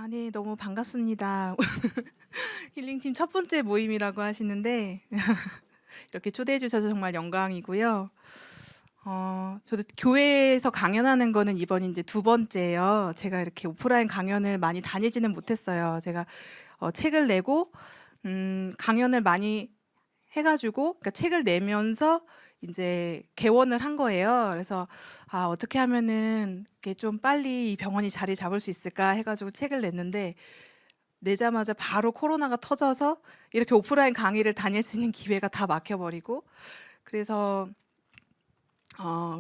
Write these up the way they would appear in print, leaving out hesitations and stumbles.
네. 너무 반갑습니다. 힐링팀 첫 번째 모임이라고 하시는데 이렇게 초대해 주셔서 정말 영광이고요. 저도 교회에서 강연하는 거는 이번이 제두 번째예요. 제가 이렇게 오프라인 강연을 많이 다니지는 못했어요. 제가 책을 내고 강연을 많이 해 가지고, 그러니까 책을 내면서 인제 개원을 한 거예요. 그래서 '아 어떻게 하면은 이렇게 좀 빨리 이 병원이 자리 잡을 수 있을까?' 해 가지고 책을 냈는데, 내자마자 바로 코로나가 터져서 이렇게 오프라인 강의를 다닐 수 있는 기회가 다 막혀 버리고, 그래서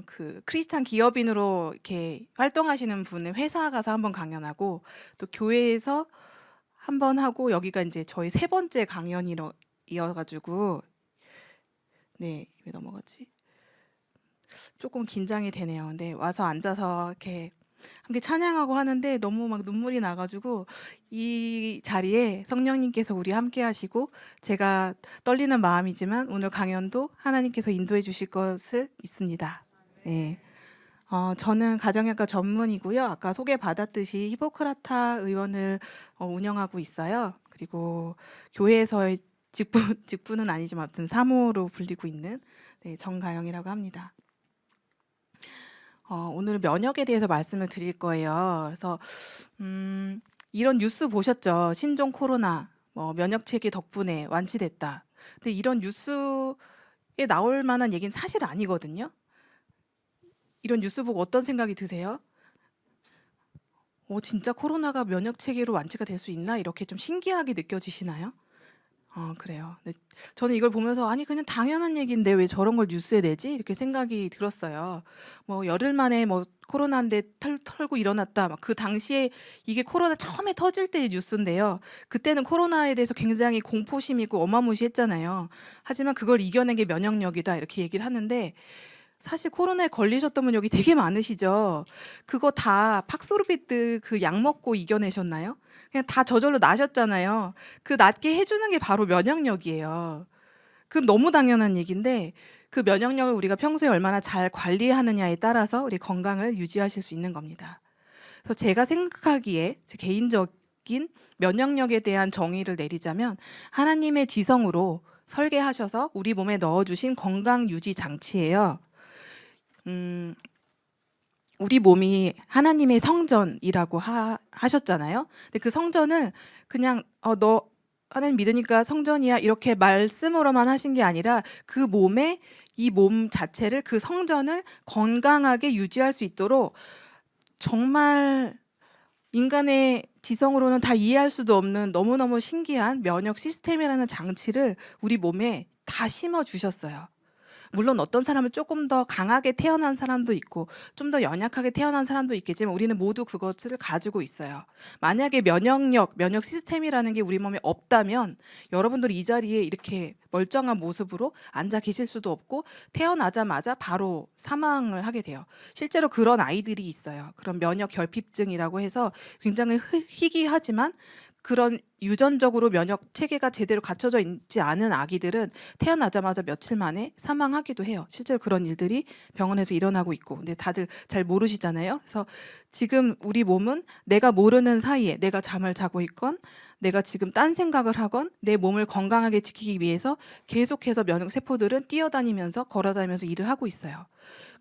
그 크리스찬 기업인으로 이렇게 활동하시는 분의 회사 가서 한번 강연하고, 또 교회에서 한번 하고, 여기가 인제 저희 세 번째 강연이러 이어 가지고. 네. 왜 넘어갔지? 쪼끔 긴장이 되네요. 근데 와서 앉아서 이렇게 함께 찬양하고 하는데 너무 막 눈물이 나 가지고, 이 자리에 성령님께서 우리 함께 하시고, 제가 떨리는 마음이지만 오늘 강연도 하나님께서 인도해 주실 것을 믿습니다. 네. 저는 가정의학과 전문이고요. 아까 소개받았듯이 히포크라타 의원을 운영하고 있어요. 그리고 교회에서의 직분은 아니지만 아무튼 사모로 불리고 있는, 네, 정가영이라고 합니다. 오늘은 면역에 대해서 말씀을 드릴 거예요. 그래서 이런 뉴스 보셨죠? 신종 코로나 면역 체계 덕분에 완치됐다. 근데 이런 뉴스에 나올 만한 얘기는 사실 아니거든요. 이런 뉴스 보고 어떤 생각이 드세요? 진짜 코로나가 면역 체계로 완치가 될 수 있나? 이렇게 좀 신기하게 느껴지시나요? 그래요. 네. 저는 이걸 보면서 '아니 그냥 당연한 얘기인데 왜 저런 걸 뉴스에 내지?' 이렇게 생각이 들었어요. 열흘 만에 코로나인데 털고 일어났다. 막 그 당시에 이게 코로나 처음에 터질 때의 뉴스인데요. 그때는 코로나에 대해서 굉장히 공포심이고 어마무시했잖아요. 하지만 "그걸 이겨낸 게 면역력이다." 이렇게 얘기를 하는데, 사실 코로나에 걸리셨던 분 여기 되게 많으시죠? 그거 다 팍스로비드 그 약 먹고 이겨내셨나요? 그냥 다 저절로 나셨잖아요. 그 낫게 해 주는 게 바로 면역력이에요. 그건 너무 당연한 얘기인데, 그 면역력을 우리가 평소에 얼마나 잘 관리하느냐에 따라서 우리 건강을 유지하실 수 있는 겁니다. 그래서 제가 생각하기에 제 개인적인 면역력에 대한 정의를 내리자면, 하나님의 지성으로 설계하셔서 우리 몸에 넣어 주신 건강 유지 장치예요. 음 우리 몸이 하나님의 성전이라고 하셨잖아요. 근데 그 성전을 그냥 "너 하나님 믿으니까 성전이야." 이렇게 말씀으로만 하신 게 아니라, 그 몸에, 이 몸 자체를, 그 성전을 건강하게 유지할 수 있도록, 정말 인간의 지성으로는 다 이해할 수도 없는 너무너무 신기한 면역 시스템이라는 장치를 우리 몸에 다 심어 주셨어요. 물론 어떤 사람은 조금 더 강하게 태어난 사람도 있고 좀 더 연약하게 태어난 사람도 있겠지만, 우리는 모두 그것을 가지고 있어요. 만약에 면역 시스템이라는 게 우리 몸에 없다면, 여러분들이 이 자리에 이렇게 멀쩡한 모습으로 앉아 계실 수도 없고, 태어나자마자 바로 사망을 하게 돼요. 실제로 그런 아이들이 있어요. 그런 면역 결핍증이라고 해서 굉장히 희귀하지만, 그런 유전적으로 면역 체계가 제대로 갖춰져 있지 않은 아기들은 태어나자마자 며칠 만에 사망하기도 해요. 실제로 그런 일들이 병원에서 일어나고 있고. 근데 다들 잘 모르시잖아요. 그래서 지금 우리 몸은 내가 모르는 사이에, 내가 잠을 자고 있건 내가 지금 딴 생각을 하건, 내 몸을 건강하게 지키기 위해서 계속해서 면역 세포들은 뛰어다니면서 걸어다니면서 일을 하고 있어요.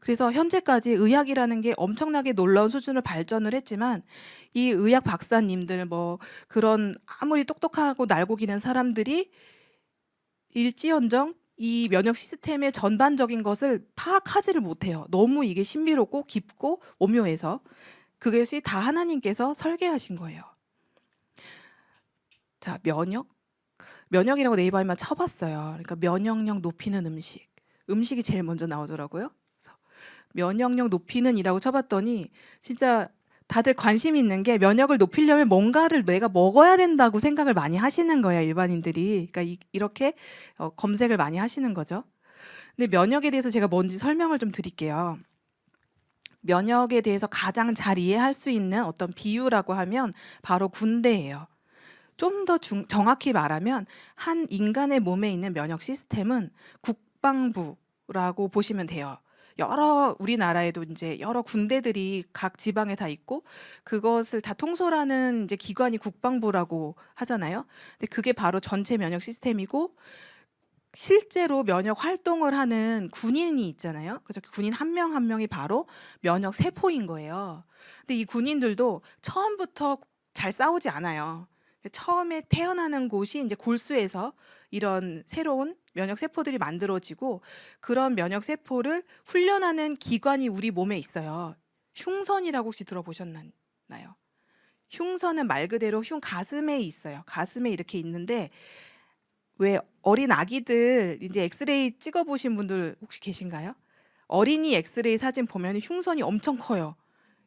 그래서 현재까지 의학이라는 게 엄청나게 놀라운 수준을 발전을 했지만, 이 의학 박사님들, 그런 아무리 똑똑하고 날고 기는 사람들이 일지언정 이 면역 시스템의 전반적인 것을 파악하지를 못해요. 너무 이게 신비롭고 깊고 오묘해서. 그것이 다 하나님께서 설계하신 거예요. 자, 면역이라고 네이버에만 쳐봤어요. 그러니까 면역력 높이는 음식이 제일 먼저 나오더라고요. 그래서 면역력 높이는 이라고 쳐봤더니, 진짜 다들 관심 있는 게, 면역을 높이려면 뭔가를 내가 먹어야 된다고 생각을 많이 하시는 거예요, 일반인들이. 그러니까 이렇게 검색을 많이 하시는 거죠. 근데 면역에 대해서 제가 뭔지 설명을 좀 드릴게요. 면역에 대해서 가장 잘 이해할 수 있는 어떤 비유라고 하면 바로 군대예요. 좀 더 정확히 말하면, 한 인간의 몸에 있는 면역 시스템은 국방부라고 보시면 돼요. 우리나라에도 이제 여러 군대들이 각 지방에 다 있고 그것을 다 통솔하는 이제 기관이 국방부라고 하잖아요. 근데 그게 바로 전체 면역 시스템이고 실제로 면역 활동을 하는 군인이 있잖아요. 그래서 군인 한 명 한 명이 바로 면역 세포인 거예요. 근데 이 군인들도 처음부터 잘 싸우지 않아요. 처음에 태어나는 곳이 이제 골수에서 이런 새로운 면역 세포들이 만들어지고 그런 면역 세포를 훈련하는 기관이 우리 몸에 있어요. 흉선이라고 혹시 들어보셨나요? 흉선은 말 그대로 가슴에 있어요. 가슴에 이렇게 있는데 왜 어린 아기들 이제 엑스레이 찍어 보신 분들 혹시 계신가요? 어린이 엑스레이 사진 보면 흉선이 엄청 커요.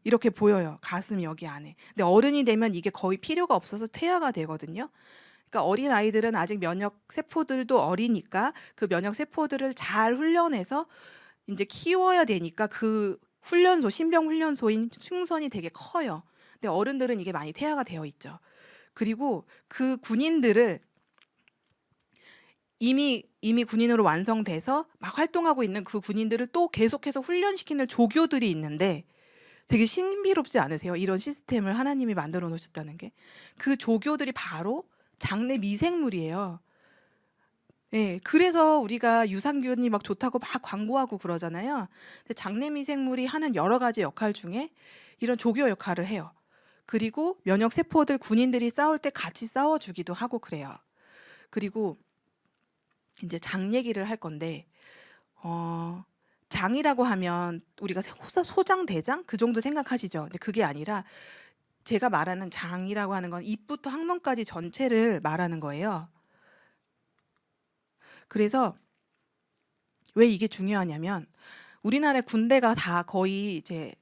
이렇게 보여요. 가슴 여기 안에. 근데 어른이 되면 이게 거의 필요가 없어서 퇴화가 되거든요. 그러니까 어린 아이들은 아직 면역 세포들도 어리니까 그 면역 세포들을 잘 훈련해서 이제 키워야 되니까 그 훈련소, 신병 훈련소인 흉선이 되게 커요. 근데 어른들은 이게 많이 퇴화가 되어 있죠. 그리고 그 군인들을 이미 군인으로 완성돼서 막 활동하고 있는 그 군인들을 또 계속해서 훈련시키는 조교들이 있는데 되게 신비롭지 않으세요? 이런 시스템을 하나님이 만들어 놓으셨다는 게. 그 조교들이 바로 장내 미생물이에요. 예, 그래서 우리가 유산균이 막 좋다고 막 광고하고 그러잖아요. 근데 장내 미생물이 하는 여러 가지 역할 중에 이런 조교 역할을 해요. 그리고 면역 세포들 군인들이 싸울 때 같이 싸워주기도 하고 그래요. 그리고 이제 장 얘기를 할 건데 장이라고 하면 우리가 소장, 대장 그 정도 생각하시죠? 근데 그게 아니라 제가 말하는 장이라고 하는 건 입부터 항문까지 전체를 말하는 거예요. 그래서 왜 이게 중요하냐면 우리나라 군대가 다 거의 이제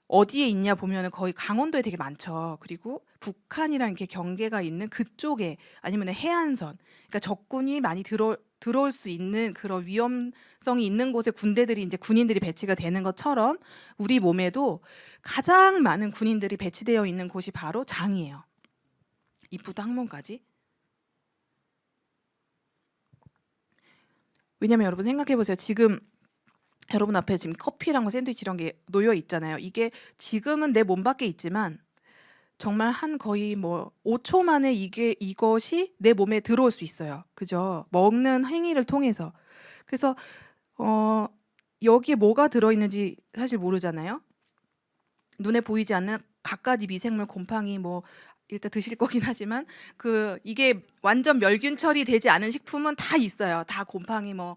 어디에 있냐 보면은 거의 강원도에 되게 많죠. 그리고 북한이랑 이렇게 경계가 있는 그쪽에 아니면 해안선, 그러니까 적군이 많이 들어올 수 있는 그런 위험성이 있는 곳에 군대들이 이제 군인들이 배치가 되는 것처럼 우리 몸에도 가장 많은 군인들이 배치되어 있는 곳이 바로 장이에요. 입부터 항문까지. 왜냐면 여러분 생각해 보세요. 지금 여러분 앞에 지금 커피랑 샌드위치 이런 게 놓여 있잖아요. 이게 지금은 내 몸 밖에 있지만 정말 한 거의 뭐 5초 만에 이것이 내 몸에 들어올 수 있어요. 그죠? 먹는 행위를 통해서. 그래서 여기에 뭐가 들어있는지 사실 모르잖아요. 눈에 보이지 않는 갖가지 미생물, 곰팡이 뭐 일단 드실 거긴 하지만 이게 완전 멸균 처리되지 않은 식품은 다 있어요. 다 곰팡이 뭐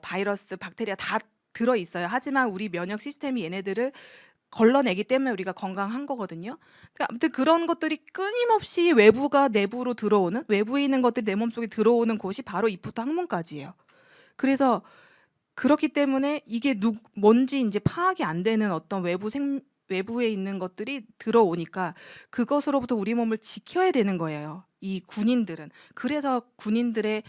바이러스, 박테리아 다 들어 있어요. 하지만 우리 면역 시스템이 얘네들을 걸러내기 때문에 우리가 건강한 거거든요. 그러니까 아무튼 그런 것들이 끊임없이 외부가 내부로 들어오는, 외부에 있는 것들이 내 몸속에 들어오는 곳이 바로 입부터 항문까지예요. 그래서 그렇기 때문에 이게 뭔지 이제 파악이 안 되는 어떤 외부에 있는 것들이 들어오니까 그것으로부터 우리 몸을 지켜야 되는 거예요. 이 군인들은. 그래서 군인들의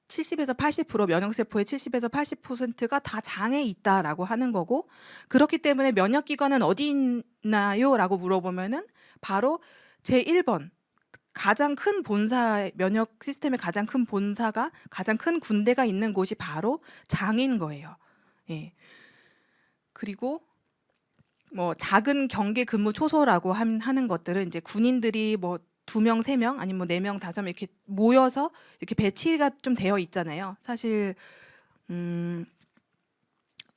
70에서 80% 면역세포의 70에서 80%가 다 장에 있다라고 하는 거고, 그렇기 때문에 면역기관은 어디 있나요? 라고 물어보면은 바로 제1번 가장 큰 본사, 면역 시스템의 가장 큰 본사가, 가장 큰 군대가 있는 곳이 바로 장인 거예요. 예. 그리고 뭐 작은 경계 근무 초소라고 하는 것들은 이제 군인들이 뭐 2명, 3명 아니면 뭐 4명, 5명 이렇게 모여서 이렇게 배치가 좀 되어 있잖아요. 사실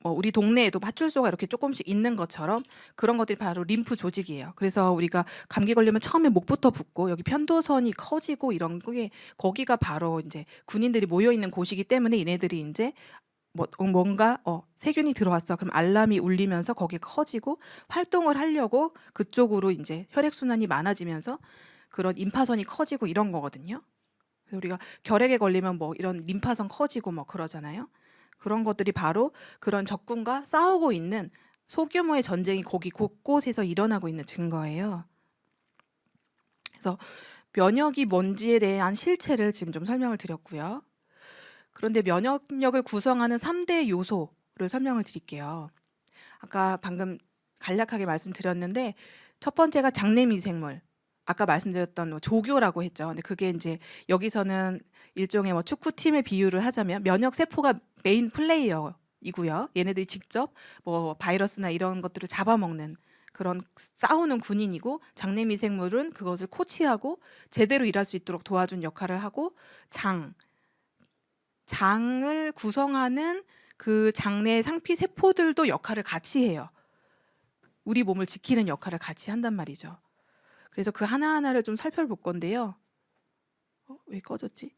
우리 동네에도 파출소가 이렇게 조금씩 있는 것처럼 그런 것들이 바로 림프 조직이에요. 그래서 우리가 감기 걸리면 처음에 목부터 붓고 여기 편도선이 커지고 이런 게 거기가 바로 이제 군인들이 모여 있는 곳이기 때문에 얘네들이 이제 뭔가 세균이 들어왔어. 그럼 알람이 울리면서 거기에 커지고 활동을 하려고 그쪽으로 이제 혈액 순환이 많아지면서 그런 임파선이 커지고 이런 거거든요. 그래서 우리가 결핵에 걸리면 뭐 이런 림파선 커지고 뭐 그러잖아요. 그런 것들이 바로 그런 적군과 싸우고 있는 소규모의 전쟁이 거기 곳곳에서 일어나고 있는 증거예요. 그래서 면역이 뭔지에 대한 실체를 지금 좀 설명을 드렸고요. 그런데 면역력을 구성하는 3대 요소를 설명을 드릴게요. 아까 방금 간략하게 말씀드렸는데 첫 번째가 장내 미생물. 아까 말씀드렸던 뭐 조교라고 했죠. 근데 그게 이제 여기서는 일종의 뭐 축구팀의 비유를 하자면 면역 세포가 메인 플레이어예요. 이고요. 얘네들이 직접 뭐 바이러스나 이런 것들을 잡아먹는 그런 싸우는 군인이고, 장내 미생물은 그것을 코치하고 제대로 일할 수 있도록 도와준 역할을 하고, 장을 구성하는 그 장내 상피 세포들도 역할을 같이 해요. 우리 몸을 지키는 역할을 같이 한단 말이죠. 그래서 그 하나하나를 좀 살펴볼 건데요. 왜 꺼졌지?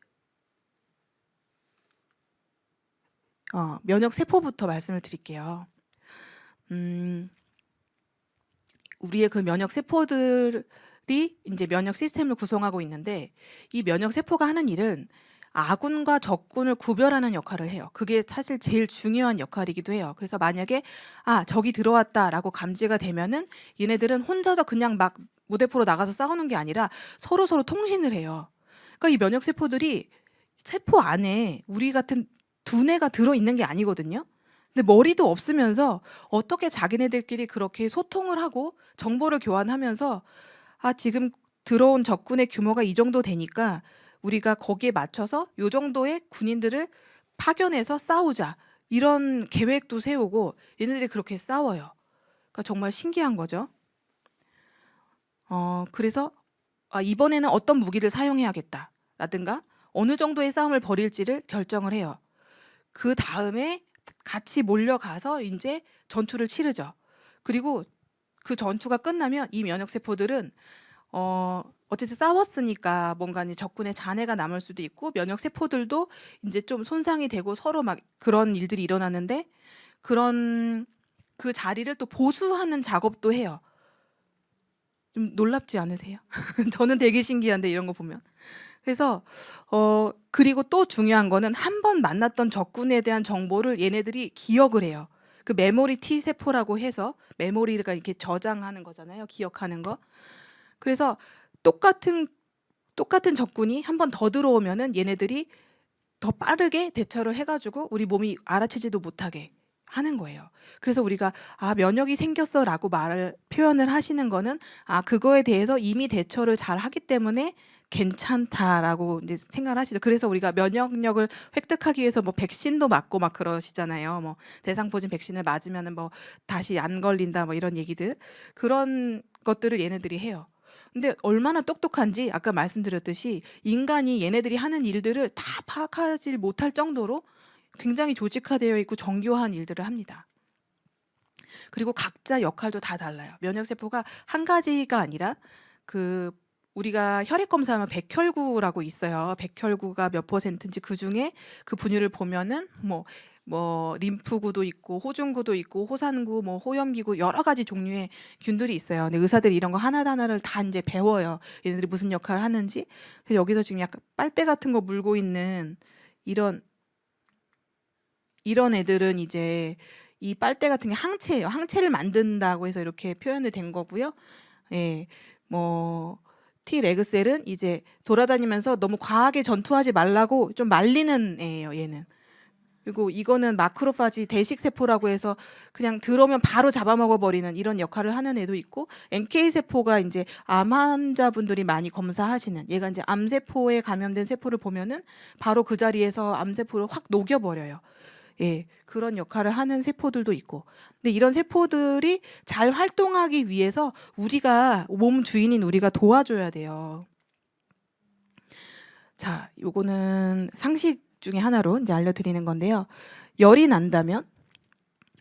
면역 세포부터 말씀을 드릴게요. 우리의 그 면역 세포들이 이제 면역 시스템을 구성하고 있는데, 이 면역 세포가 하는 일은 아군과 적군을 구별하는 역할을 해요. 그게 사실 제일 중요한 역할이기도 해요. 그래서 만약에 적이 들어왔다라고 감지가 되면은 얘네들은 혼자서 그냥 막 무대포로 나가서 싸우는 게 아니라 서로 통신을 해요. 그러니까 이 면역 세포들이 세포 안에 우리 같은 두뇌가 들어있는 게 아니거든요. 근데 머리도 없으면서 어떻게 자기네들끼리 그렇게 소통을 하고 정보를 교환하면서 지금 들어온 적군의 규모가 이 정도 되니까 우리가 거기에 맞춰서 요 정도의 군인들을 파견해서 싸우자, 이런 계획도 세우고 얘네들이 그렇게 싸워요. 그러니까 정말 신기한 거죠. 그래서 이번에는 어떤 무기를 사용해야겠다라든가 어느 정도의 싸움을 벌일지를 결정을 해요. 그 다음에 같이 몰려가서 이제 전투를 치르죠. 그리고 그 전투가 끝나면 이 면역세포들은 어쨌든 싸웠으니까 뭔가 적군의 잔해가 남을 수도 있고, 면역세포들도 이제 좀 손상이 되고 서로 막 그런 일들이 일어나는데, 그런 그 자리를 또 보수하는 작업도 해요. 좀 놀랍지 않으세요? 저는 되게 신기한데, 이런 거 보면. 그래서 그리고 또 중요한 거는 한 번 만났던 적군에 대한 정보를 얘네들이 기억을 해요. 그 메모리 T 세포라고 해서, 메모리가 이렇게 저장하는 거잖아요. 기억하는 거. 그래서 똑같은 적군이 한 번 더 들어오면은 얘네들이 더 빠르게 대처를 해가지고 우리 몸이 알아채지도 못하게 하는 거예요. 그래서 우리가 면역이 생겼어라고 표현을 하시는 거는 그거에 대해서 이미 대처를 잘 하기 때문에 괜찮다라고 이제 생각을 하시죠. 그래서 우리가 면역력을 획득하기 위해서 뭐 백신도 맞고 막 그러시잖아요. 뭐 대상포진 백신을 맞으면은 뭐 다시 안 걸린다 뭐 이런 얘기들, 그런 것들을 얘네들이 해요. 근데 얼마나 똑똑한지 아까 말씀드렸듯이 인간이 얘네들이 하는 일들을 다 파악하지 못할 정도로 굉장히 조직화되어 있고 정교한 일들을 합니다. 그리고 각자 역할도 다 달라요. 면역세포가 한 가지가 아니라 우리가 혈액 검사하면 백혈구라고 있어요. 백혈구가 몇 %인지 그 중에 그 분유를 보면은 뭐 림프구도 있고 호중구도 있고 호산구, 뭐 호염기구, 여러 가지 종류의 균들이 있어요. 근데 의사들이 이런 거 하나하나를 다 이제 배워요. 얘네들이 무슨 역할을 하는지. 그래서 여기서 지금 약간 빨대 같은 거 물고 있는 이런 애들은 이제 이 빨대 같은 게 항체예요. 항체를 만든다고 해서 이렇게 표현이 된 거고요. 예, 뭐 T 레그셀은 이제 돌아다니면서 너무 과하게 전투하지 말라고 좀 말리는 애예요, 얘는. 그리고 이거는 마크로파지 대식 세포라고 해서 그냥 들어오면 바로 잡아먹어 버리는 이런 역할을 하는 애도 있고, NK 세포가 이제 암 환자분들이 많이 검사하시는, 얘가 이제 암 세포에 감염된 세포를 보면은 바로 그 자리에서 암 세포를 확 녹여 버려요. 예, 그런 역할을 하는 세포들도 있고. 근데 이런 세포들이 잘 활동하기 위해서 우리가, 몸 주인인 우리가 도와줘야 돼요. 자, 요거는 상식 중에 하나로 이제 알려드리는 건데요. 열이 난다면,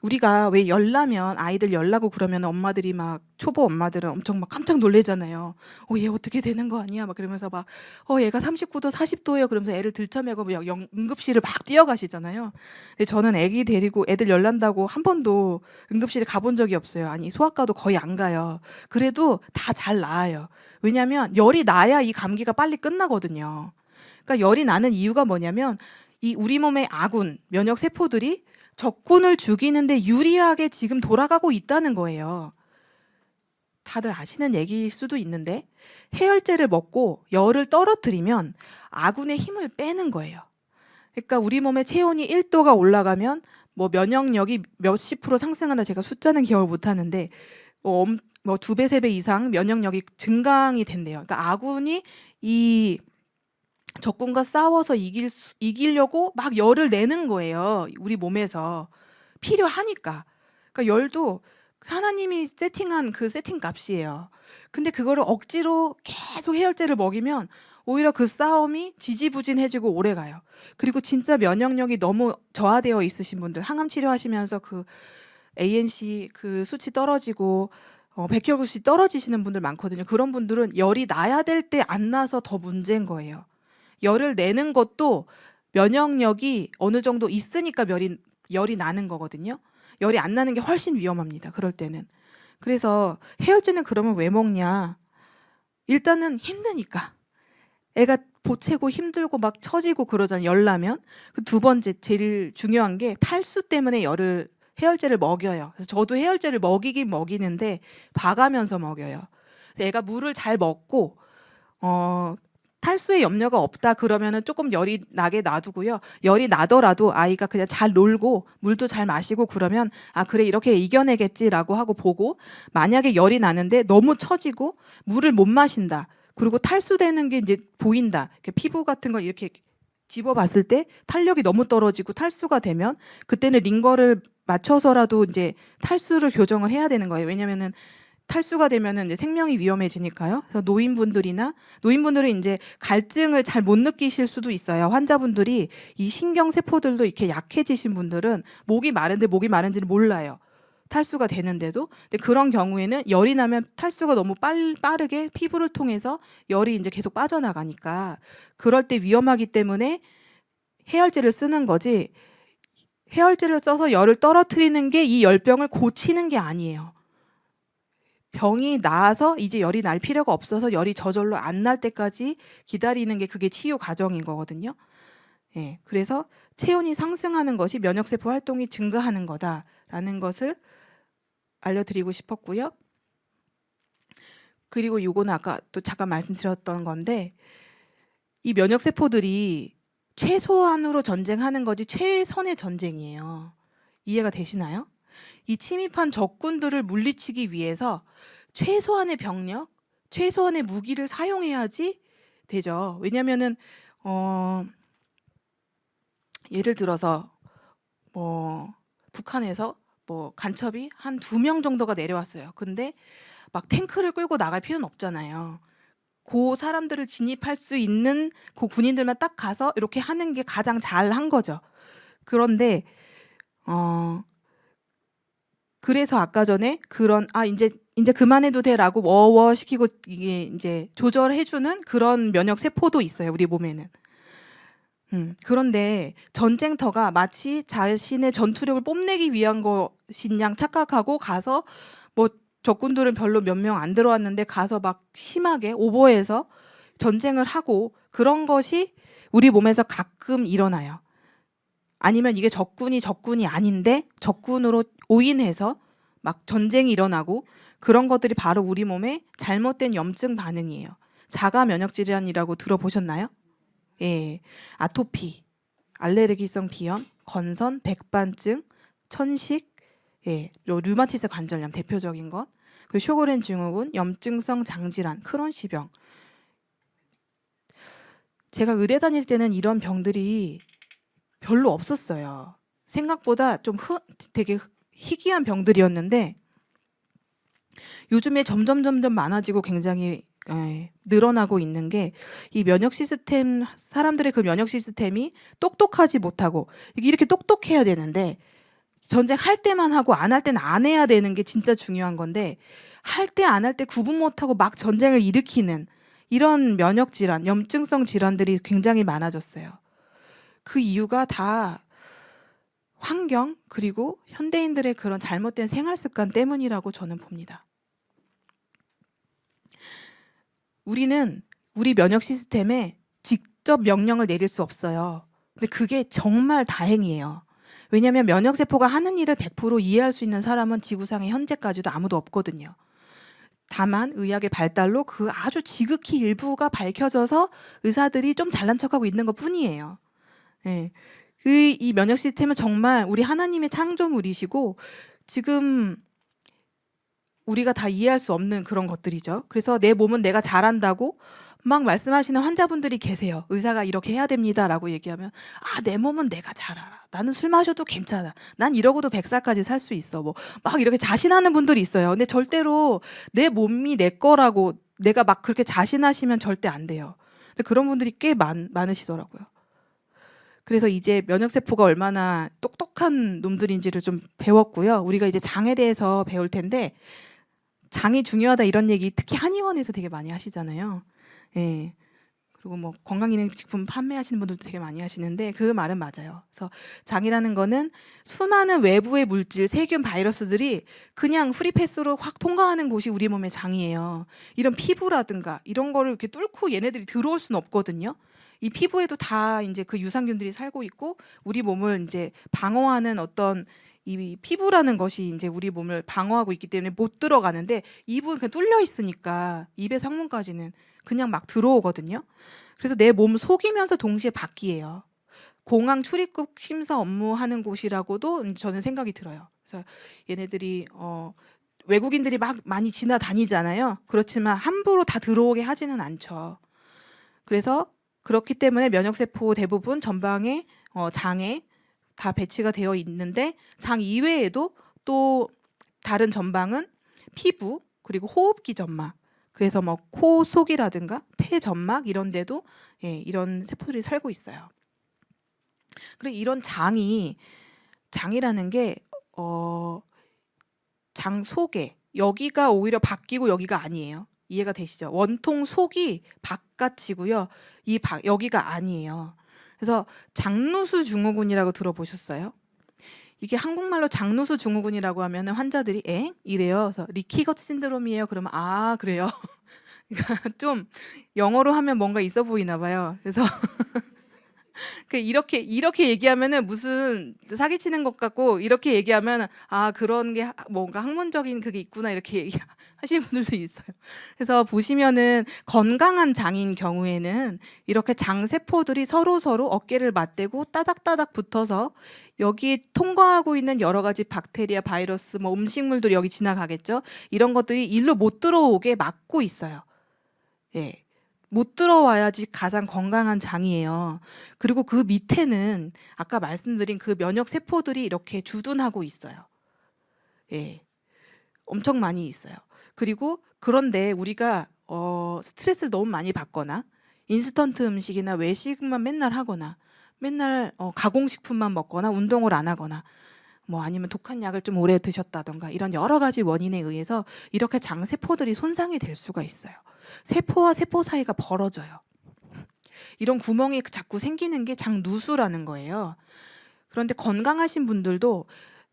우리가 왜 열나면 아이들 열나고 그러면 엄마들이 막, 초보 엄마들은 엄청 막 깜짝 놀래잖아요. 얘 어떻게 되는 거 아니야? 막 그러면서 막 얘가 39도 40도예요 그러면서 애를 들쳐매고 응급실을 막 뛰어가시잖아요. 근데 저는 애기 데리고 애들 열난다고 한 번도 응급실에 가본 적이 없어요. 아니, 소아과도 거의 안 가요. 그래도 다 잘 나아요. 왜냐면 열이 나야 이 감기가 빨리 끝나거든요. 그러니까 열이 나는 이유가 뭐냐면, 이 우리 몸의 아군 면역 세포들이 적군을 죽이는데 유리하게 지금 돌아가고 있다는 거예요. 다들 아시는 얘기일 수도 있는데, 해열제를 먹고 열을 떨어뜨리면 아군의 힘을 빼는 거예요. 그러니까 우리 몸의 체온이 1도가 올라가면 뭐 면역력이 몇십 % 상승한다, 제가 숫자는 기억을 못 하는데 뭐 2배, 3배 이상 면역력이 증강이 된대요. 그러니까 아군이 이 적군과 싸워서 이기려고 막 열을 내는 거예요, 우리 몸에서. 필요하니까. 그러니까 열도 하나님이 세팅한 그 세팅 값이에요. 근데 그거를 억지로 계속 해열제를 먹이면 오히려 그 싸움이 지지부진해지고 오래가요. 그리고 진짜 면역력이 너무 저하되어 있으신 분들, 항암 치료하시면서 그 ANC 그 수치 떨어지고 백혈구 수치 떨어지시는 분들 많거든요. 그런 분들은 열이 나야 될 때 안 나서 더 문제인 거예요. 열을 내는 것도 면역력이 어느 정도 있으니까 열이 나는 거거든요. 열이 안 나는 게 훨씬 위험합니다. 그럴 때는. 그래서 해열제는 그러면 왜 먹냐? 일단은 힘드니까. 애가 보채고 힘들고 막 처지고 그러잖아요. 열 나면. 그 두 번째 제일 중요한 게 탈수 때문에 해열제를 먹여요. 그래서 저도 해열제를 먹이긴 먹이는데 봐가면서 먹여요. 애가 물을 잘 먹고 탈수에 염려가 없다 그러면은 조금 열이 나게 놔두고요. 열이 나더라도 아이가 그냥 잘 놀고 물도 잘 마시고 그러면 아 그래 이렇게 이겨내겠지라고 하고 보고, 만약에 열이 나는데 너무 처지고 물을 못 마신다. 그리고 탈수되는 게 이제 보인다. 피부 같은 걸 이렇게 집어봤을 때 탄력이 너무 떨어지고 탈수가 되면 그때는 링거를 맞춰서라도 이제 탈수를 교정을 해야 되는 거예요. 왜냐면은 탈수가 되면은 이제 생명이 위험해지니까요. 그래서 노인분들은 이제 갈증을 잘 못 느끼실 수도 있어요. 환자분들이 이 신경 세포들도 이렇게 약해지신 분들은 목이 마른데 목이 마른지를 몰라요. 탈수가 되는데도. 근데 그런 경우에는 열이 나면 탈수가 너무 빠르게 피부를 통해서 열이 이제 계속 빠져나가니까 그럴 때 위험하기 때문에 해열제를 쓰는 거지, 해열제를 써서 열을 떨어뜨리는 게 이 열병을 고치는 게 아니에요. 병이 나아서 이제 열이 날 필요가 없어서 열이 저절로 안 날 때까지 기다리는 게 그게 치유 과정인 거거든요. 예, 그래서 체온이 상승하는 것이 면역세포 활동이 증가하는 거다라는 것을 알려드리고 싶었고요. 그리고 요거는 아까 또 잠깐 말씀드렸던 건데, 이 면역세포들이 최소한으로 전쟁하는 거지 최선의 전쟁이에요. 이해가 되시나요? 이 침입한 적군들을 물리치기 위해서 최소한의 병력, 최소한의 무기를 사용해야지 되죠. 왜냐면은 예를 들어서 북한에서 간첩이 한 2명 정도가 내려왔어요. 근데 막 탱크를 끌고 나갈 필요는 없잖아요. 그 사람들을 진입할 수 있는 그 군인들만 딱 가서 이렇게 하는 게 가장 잘한 거죠. 그런데 그래서 아까 전에 그런 이제 그만해도 돼라고 워워 시키고 이게 이제 조절해주는 그런 면역 세포도 있어요, 우리 몸에는. 그런데 전쟁터가 마치 자신의 전투력을 뽐내기 위한 것인 양 착각하고 가서 적군들은 별로 몇 명 안 들어왔는데 가서 막 심하게 오버해서 전쟁을 하고 그런 것이 우리 몸에서 가끔 일어나요. 아니면 이게 적군이 아닌데 적군으로 오인해서 막 전쟁이 일어나고, 그런 것들이 바로 우리 몸에 잘못된 염증 반응이에요. 자가 면역 질환이라고 들어보셨나요? 예, 아토피, 알레르기성 비염, 건선, 백반증, 천식, 예, 류마티스 관절염 대표적인 것, 그리고 쇼그렌 증후군, 염증성 장질환, 크론시병. 제가 의대 다닐 때는 이런 병들이 별로 없었어요. 생각보다 좀 되게 희귀한 병들이었는데 요즘에 점점 많아지고 굉장히 늘어나고 있는 게, 이 면역 시스템, 사람들의 그 면역 시스템이 똑똑하지 못하고, 이렇게 똑똑해야 되는데 전쟁할 때만 하고 안 할 때는 안 해야 되는 게 진짜 중요한 건데, 할 때 안 할 때 구분 못하고 막 전쟁을 일으키는 이런 면역 질환, 염증성 질환들이 굉장히 많아졌어요. 그 이유가 다 환경 그리고 현대인들의 그런 잘못된 생활 습관 때문이라고 저는 봅니다. 우리는 우리 면역 시스템에 직접 명령을 내릴 수 없어요. 근데 그게 정말 다행이에요. 왜냐하면 면역세포가 하는 일을 100% 이해할 수 있는 사람은 지구상에 현재까지도 아무도 없거든요. 다만 의학의 발달로 그 아주 지극히 일부가 밝혀져서 의사들이 좀 잘난 척하고 있는 것 뿐이에요. 예. 이 면역 시스템은 정말 우리 하나님의 창조물이시고 지금 우리가 다 이해할 수 없는 그런 것들이죠. 그래서 내 몸은 내가 잘한다고 막 말씀하시는 환자분들이 계세요. 의사가 이렇게 해야 됩니다라고 얘기하면 내 몸은 내가 잘 알아. 나는 술 마셔도 괜찮아. 난 이러고도 100살까지 살 수 있어. 뭐 막 이렇게 자신하는 분들이 있어요. 근데 절대로 내 몸이 내 거라고 내가 막 그렇게 자신하시면 절대 안 돼요. 근데 그런 분들이 꽤 많으시더라고요. 그래서 이제 면역세포가 얼마나 똑똑한 놈들인지를 좀 배웠고요. 우리가 이제 장에 대해서 배울 텐데 장이 중요하다 이런 얘기 특히 한의원에서 되게 많이 하시잖아요. 예. 그리고 뭐 건강기능식품 판매하시는 분들도 되게 많이 하시는데 그 말은 맞아요. 그래서 장이라는 거는 수많은 외부의 물질, 세균, 바이러스들이 그냥 프리패스로 확 통과하는 곳이 우리 몸의 장이에요. 이런 피부라든가 이런 거를 이렇게 뚫고 얘네들이 들어올 수는 없거든요. 이 피부에도 다 이제 그 유산균들이 살고 있고 우리 몸을 이제 방어하는 어떤 이 피부라는 것이 이제 우리 몸을 방어하고 있기 때문에 못 들어가는데 입은 그냥 뚫려 있으니까 입의 항문까지는 그냥 막 들어오거든요. 그래서 내 몸 속이면서 동시에 밖이에요. 공항 출입국 심사 업무하는 곳이라고도 저는 생각이 들어요. 그래서 얘네들이 외국인들이 막 많이 지나다니잖아요. 그렇지만 함부로 다 들어오게 하지는 않죠. 그래서 그렇기 때문에 면역세포 대부분 전방에 장에 다 배치가 되어 있는데 장 이외에도 또 다른 전방은 피부 그리고 호흡기 점막 그래서 뭐 코 속이라든가 폐 점막 이런 데도 이런 세포들이 살고 있어요. 그리고 이런 장이라는 게 장 속에 여기가 오히려 바뀌고 여기가 아니에요. 이해가 되시죠? 원통 속이 바깥이고요. 여기가 아니에요. 그래서 장누수 증후군이라고 들어보셨어요? 이게 한국말로 장누수 증후군이라고 하면 환자들이 이래요. 그래서 리키거트 신드롬이에요. 그러면 그래요. 그러니까 좀 영어로 하면 뭔가 있어 보이나 봐요. 그래서 이렇게 얘기하면은 무슨 사기치는 것 같고 이렇게 얘기하면 그런 게 뭔가 학문적인 그게 있구나 이렇게 얘기하시는 분들도 있어요. 그래서 보시면은 건강한 장인 경우에는 이렇게 장 세포들이 서로 어깨를 맞대고 따닥따닥 붙어서 여기 통과하고 있는 여러 가지 박테리아, 바이러스, 뭐 음식물들이 여기 지나가겠죠. 이런 것들이 일로 못 들어오게 막고 있어요. 예. 못 들어와야지 가장 건강한 장이에요. 그리고 그 밑에는 아까 말씀드린 그 면역 세포들이 이렇게 주둔하고 있어요. 예. 엄청 많이 있어요. 그리고 그런데 우리가 스트레스를 너무 많이 받거나 인스턴트 음식이나 외식만 맨날 하거나 맨날 가공식품만 먹거나 운동을 안 하거나 뭐 아니면 독한 약을 좀 오래 드셨다던가 이런 여러 가지 원인에 의해서 이렇게 장 세포들이 손상이 될 수가 있어요. 세포와 세포 사이가 벌어져요. 이런 구멍이 자꾸 생기는 게 장누수라는 거예요. 그런데 건강하신 분들도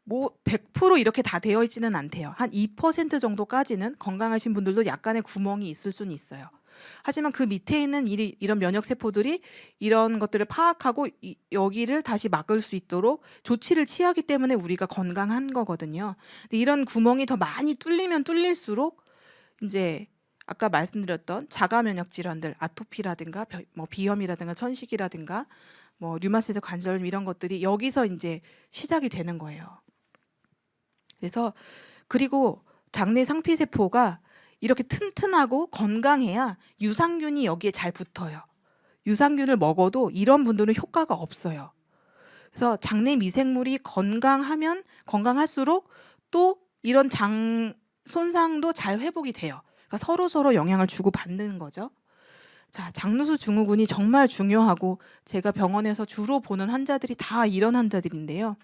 뭐 100% 이렇게 다 되어 있지는 않대요. 한 2% 정도까지는 건강하신 분들도 약간의 구멍이 있을 수는 있어요. 하지만 그 밑에 있는 이런 면역 세포들이 이런 것들을 파악하고 여기를 다시 막을 수 있도록 조치를 취하기 때문에 우리가 건강한 거거든요. 근데 이런 구멍이 더 많이 뚫리면 뚫릴수록 이제 아까 말씀드렸던 자가 면역 질환들, 아토피라든가 뭐 비염이라든가 천식이라든가 뭐 류마티스 관절염 이런 것들이 여기서 이제 시작이 되는 거예요. 그래서 그리고 장내 상피 세포가 이렇게 튼튼하고 건강해야 유산균이 여기에 잘 붙어요. 유산균을 먹어도 이런 분들은 효과가 없어요. 그래서 장내 미생물이 건강하면 건강할수록 또 이런 장 손상도 잘 회복이 돼요. 그러니까 서로 영향을 주고 받는 거죠. 자, 장누수 증후군이 정말 중요하고 제가 병원에서 주로 보는 환자들이 다 이런 환자들인데요.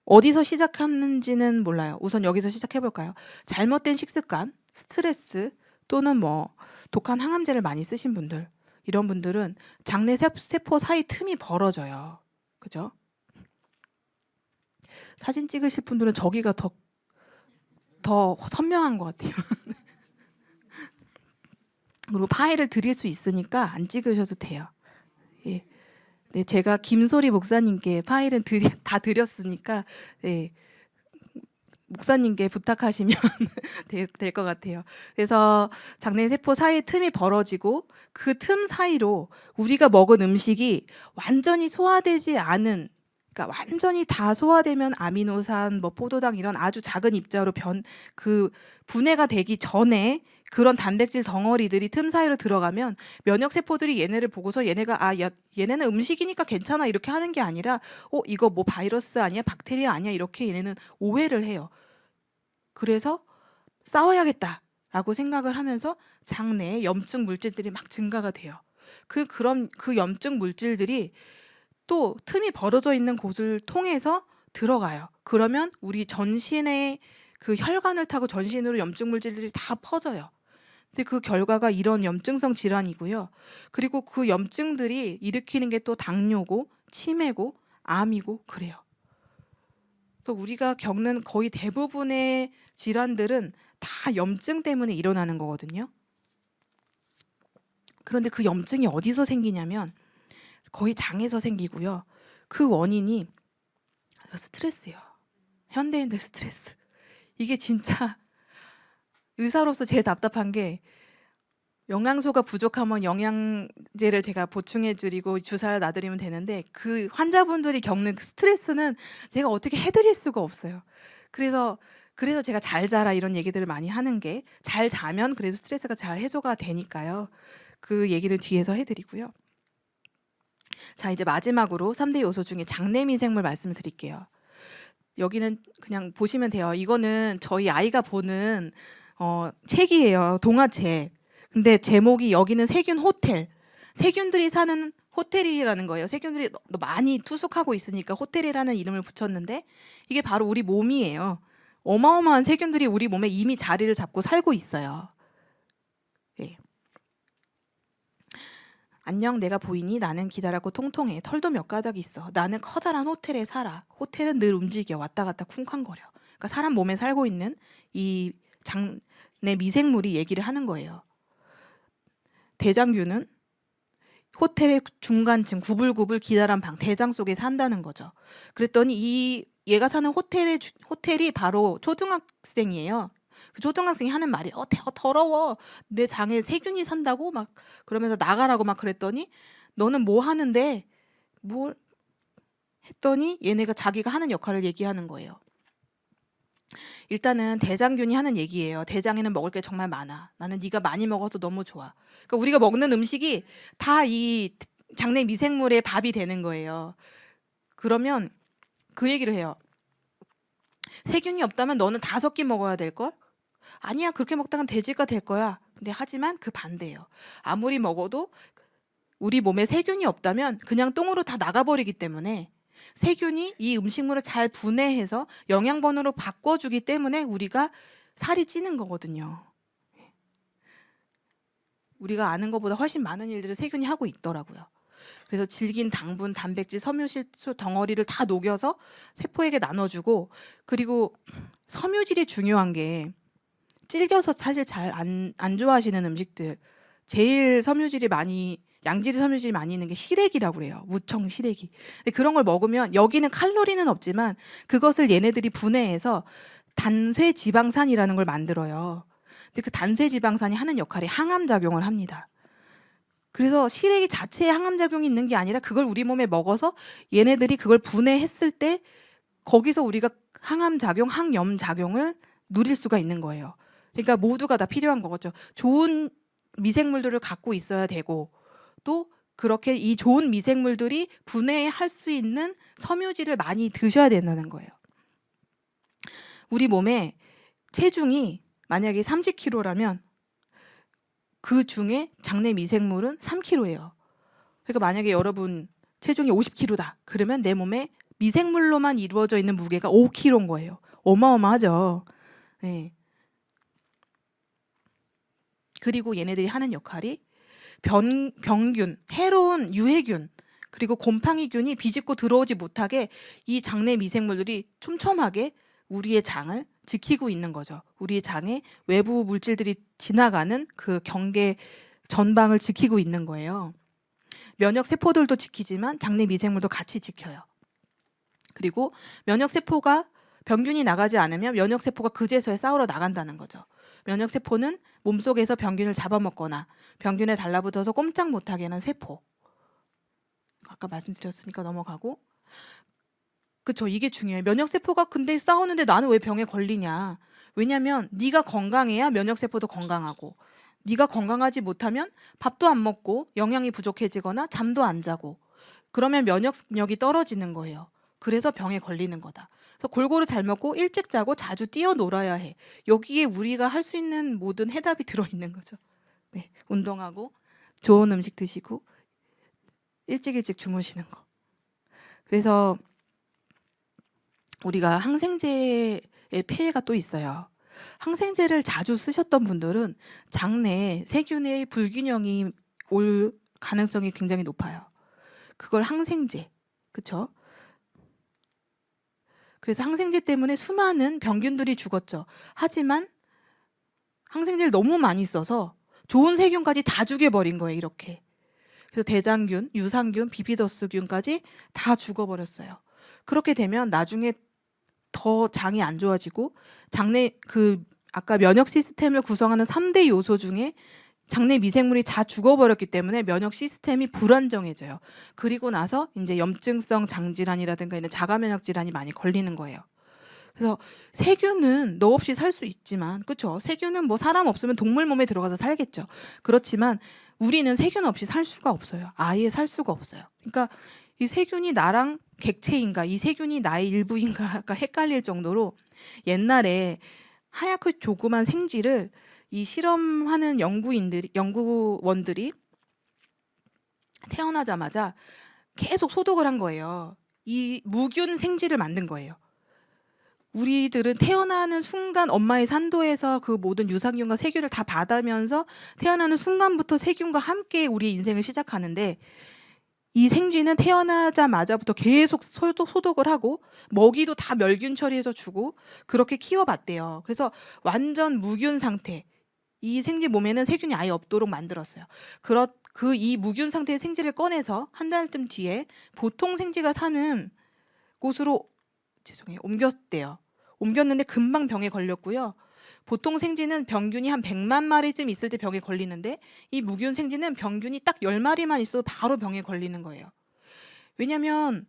어디서 시작하는지는 몰라요. 우선 여기서 시작해 볼까요? 잘못된 식습관, 스트레스 또는 뭐 독한 항암제를 많이 쓰신 분들 이런 분들은 장내 세포 사이 틈이 벌어져요. 그죠? 사진 찍으실 분들은 저기가 더 선명한 것 같아요. 그리고 파일을 드릴 수 있으니까 안 찍으셔도 돼요. 예. 네, 제가 김소리 목사님께 파일은 다 드렸으니까 목사님께 부탁하시면 될 것 같아요. 그래서 장내 세포 사이에 틈이 벌어지고 그 틈 사이로 우리가 먹은 음식이 완전히 소화되지 않은 그러니까 완전히 다 소화되면 아미노산, 뭐 포도당 이런 아주 작은 입자로 분해가 되기 전에 그런 단백질 덩어리들이 틈 사이로 들어가면 면역 세포들이 얘네를 보고서 얘네가 얘네는 음식이니까 괜찮아 이렇게 하는 게 아니라 이거 뭐 바이러스 아니야 박테리아 아니야 이렇게 얘네는 오해를 해요. 그래서 싸워야겠다라고 생각을 하면서 장내에 염증 물질들이 막 증가가 돼요. 그럼 그 염증 물질들이 또 틈이 벌어져 있는 곳을 통해서 들어가요. 그러면 우리 전신의 그 혈관을 타고 전신으로 염증 물질들이 다 퍼져요. 근데 그 결과가 이런 염증성 질환이고요. 그리고 그 염증들이 일으키는 게 또 당뇨고 치매고 암이고 그래요. 그래서 우리가 겪는 거의 대부분의 질환들은 다 염증 때문에 일어나는 거거든요. 그런데 그 염증이 어디서 생기냐면 거의 장에서 생기고요. 그 원인이 스트레스예요. 현대인들 스트레스. 이게 진짜 의사로서 제일 답답한 게 영양소가 부족하면 영양제를 제가 보충해 드리고 주사를 놔드리면 되는데 그 환자분들이 겪는 그 스트레스는 제가 어떻게 해드릴 수가 없어요. 그래서 제가 잘 자라 이런 얘기들을 많이 하는 게 잘 자면 그래도 스트레스가 잘 해소가 되니까요. 그 얘기를 뒤에서 해드리고요. 자, 이제 마지막으로 3대 요소 중에 장내 미생물 말씀을 드릴게요. 여기는 그냥 보시면 돼요. 이거는 저희 아이가 보는 책이에요. 동화책. 근데 제목이 여기는 세균 호텔. 세균들이 사는 호텔이라는 거예요. 세균들이 많이 투숙하고 있으니까 호텔이라는 이름을 붙였는데 이게 바로 우리 몸이에요. 어마어마한 세균들이 우리 몸에 이미 자리를 잡고 살고 있어요. 네. 안녕, 내가 보이니? 나는 기다랗고 통통해. 털도 몇 가닥 있어. 나는 커다란 호텔에 살아. 호텔은 늘 움직여. 왔다 갔다 쿵쾅거려. 그러니까 사람 몸에 살고 있는 이 장내 미생물이 얘기를 하는 거예요. 대장균은 호텔의 중간층 구불구불 기다란 방 대장 속에 산다는 거죠. 그랬더니 얘가 사는 호텔이 바로 초등학생이에요. 그 초등학생이 하는 말이 더러워. 내 장에 세균이 산다고 막 그러면서 나가라고 막 그랬더니 너는 뭐 하는데 뭘 했더니 얘네가 자기가 하는 역할을 얘기하는 거예요. 일단은 대장균이 하는 얘기예요. 대장에는 먹을 게 정말 많아. 나는 네가 많이 먹어서 너무 좋아. 그러니까 우리가 먹는 음식이 다 이 장내 미생물의 밥이 되는 거예요. 그러면 그 얘기를 해요. 세균이 없다면 너는 5끼 먹어야 될걸? 아니야, 그렇게 먹다간 돼지가 될 거야. 근데 하지만 그 반대예요. 아무리 먹어도 우리 몸에 세균이 없다면 그냥 똥으로 다 나가버리기 때문에 세균이 이 음식물을 잘 분해해서 영양분으로 바꿔주기 때문에 우리가 살이 찌는 거거든요. 우리가 아는 것보다 훨씬 많은 일들을 세균이 하고 있더라고요. 그래서 질긴 당분, 단백질, 섬유질소 덩어리를 다 녹여서 세포에게 나눠주고, 그리고 섬유질이 중요한 게 질겨서 사실 잘 안 좋아하시는 음식들, 제일 섬유질이 많이 양질의 섬유질이 많이 있는 게 시래기라고 그래요. 무청 시래기. 근데 그런 걸 먹으면 여기는 칼로리는 없지만 그것을 얘네들이 분해해서 단쇄 지방산이라는 걸 만들어요. 근데 그 단쇄 지방산이 하는 역할이 항암 작용을 합니다. 그래서 시래기 자체에 항암 작용이 있는 게 아니라 그걸 우리 몸에 먹어서 얘네들이 그걸 분해했을 때 거기서 우리가 항암 작용, 항염 작용을 누릴 수가 있는 거예요. 그러니까 모두가 다 필요한 거죠. 좋은 미생물들을 갖고 있어야 되고 또 그렇게 이 좋은 미생물들이 분해할 수 있는 섬유질을 많이 드셔야 된다는 거예요. 우리 몸에 체중이 만약에 30kg라면 그 중에 장내 미생물은 3kg예요. 그러니까 만약에 여러분 체중이 50kg다. 그러면 내 몸에 미생물로만 이루어져 있는 무게가 5kg인 거예요. 어마어마하죠. 네. 그리고 얘네들이 하는 역할이 병균, 해로운 유해균, 그리고 곰팡이균이 비집고 들어오지 못하게 이 장내 미생물들이 촘촘하게 우리의 장을 지키고 있는 거죠. 우리의 장에 외부 물질들이 지나가는 그 경계 전방을 지키고 있는 거예요. 면역 세포들도 지키지만 장내 미생물도 같이 지켜요. 그리고 면역 세포가 병균이 나가지 않으면 면역 세포가 그제서야 싸우러 나간다는 거죠. 면역 세포는 몸속에서 병균을 잡아먹거나 병균에 달라붙어서 꼼짝 못하게 하는 세포. 아까 말씀드렸으니까 넘어가고. 그쵸, 이게 중요해요. 면역 세포가 근데 싸우는데 나는 왜 병에 걸리냐. 왜냐면 네가 건강해야 면역세포도 건강하고 네가 건강하지 못하면 밥도 안 먹고 영양이 부족해지거나 잠도 안 자고 그러면 면역력이 떨어지는 거예요. 그래서 병에 걸리는 거다. 그래서 골고루 잘 먹고 일찍 자고 자주 뛰어놀아야 해. 여기에 우리가 할 수 있는 모든 해답이 들어있는 거죠. 네, 운동하고 좋은 음식 드시고 일찍 주무시는 거. 그래서 우리가 항생제의 폐해가 또 있어요. 항생제를 자주 쓰셨던 분들은 장내에 세균의 불균형이 올 가능성이 굉장히 높아요. 그걸 항생제, 그쵸? 그래서 항생제 때문에 수많은 병균들이 죽었죠. 하지만 항생제를 너무 많이 써서 좋은 세균까지 다 죽여버린 거예요, 이렇게. 그래서 대장균, 유산균, 비피더스균까지 다 죽어버렸어요. 그렇게 되면 나중에 더 장이 안 좋아지고 장내 아까 면역 시스템을 구성하는 3대 요소 중에 장내 미생물이 다 죽어버렸기 때문에 면역 시스템이 불안정해져요. 그리고 나서 이제 염증성 장질환이라든가 이런 자가 면역 질환이 많이 걸리는 거예요. 그래서 세균은 너 없이 살 수 있지만, 그렇죠? 세균은 뭐 사람 없으면 동물 몸에 들어가서 살겠죠. 그렇지만 우리는 세균 없이 살 수가 없어요. 아예 살 수가 없어요. 그러니까 이 세균이 나랑 객체인가, 이 세균이 나의 일부인가가 헷갈릴 정도로 옛날에 하얗고 조그만 생쥐를 이 실험하는 연구원들이 태어나자마자 계속 소독을 한 거예요. 이 무균 생쥐를 만든 거예요. 우리들은 태어나는 순간 엄마의 산도에서 그 모든 유산균과 세균을 다 받으면서 태어나는 순간부터 세균과 함께 우리의 인생을 시작하는데, 이 생쥐는 태어나자마자부터 계속 소독을 하고 먹이도 다 멸균 처리해서 주고 그렇게 키워봤대요. 그래서 완전 무균 상태, 이 생쥐 몸에는 세균이 아예 없도록 만들었어요. 이 무균 상태의 생쥐를 꺼내서 한 달쯤 뒤에 보통 생쥐가 사는 곳으로 옮겼대요. 옮겼는데 금방 병에 걸렸고요. 보통 생쥐는 병균이 한 100만 마리쯤 있을 때 병에 걸리는데 이 무균 생쥐는 병균이 딱 10마리만 있어도 바로 병에 걸리는 거예요. 왜냐면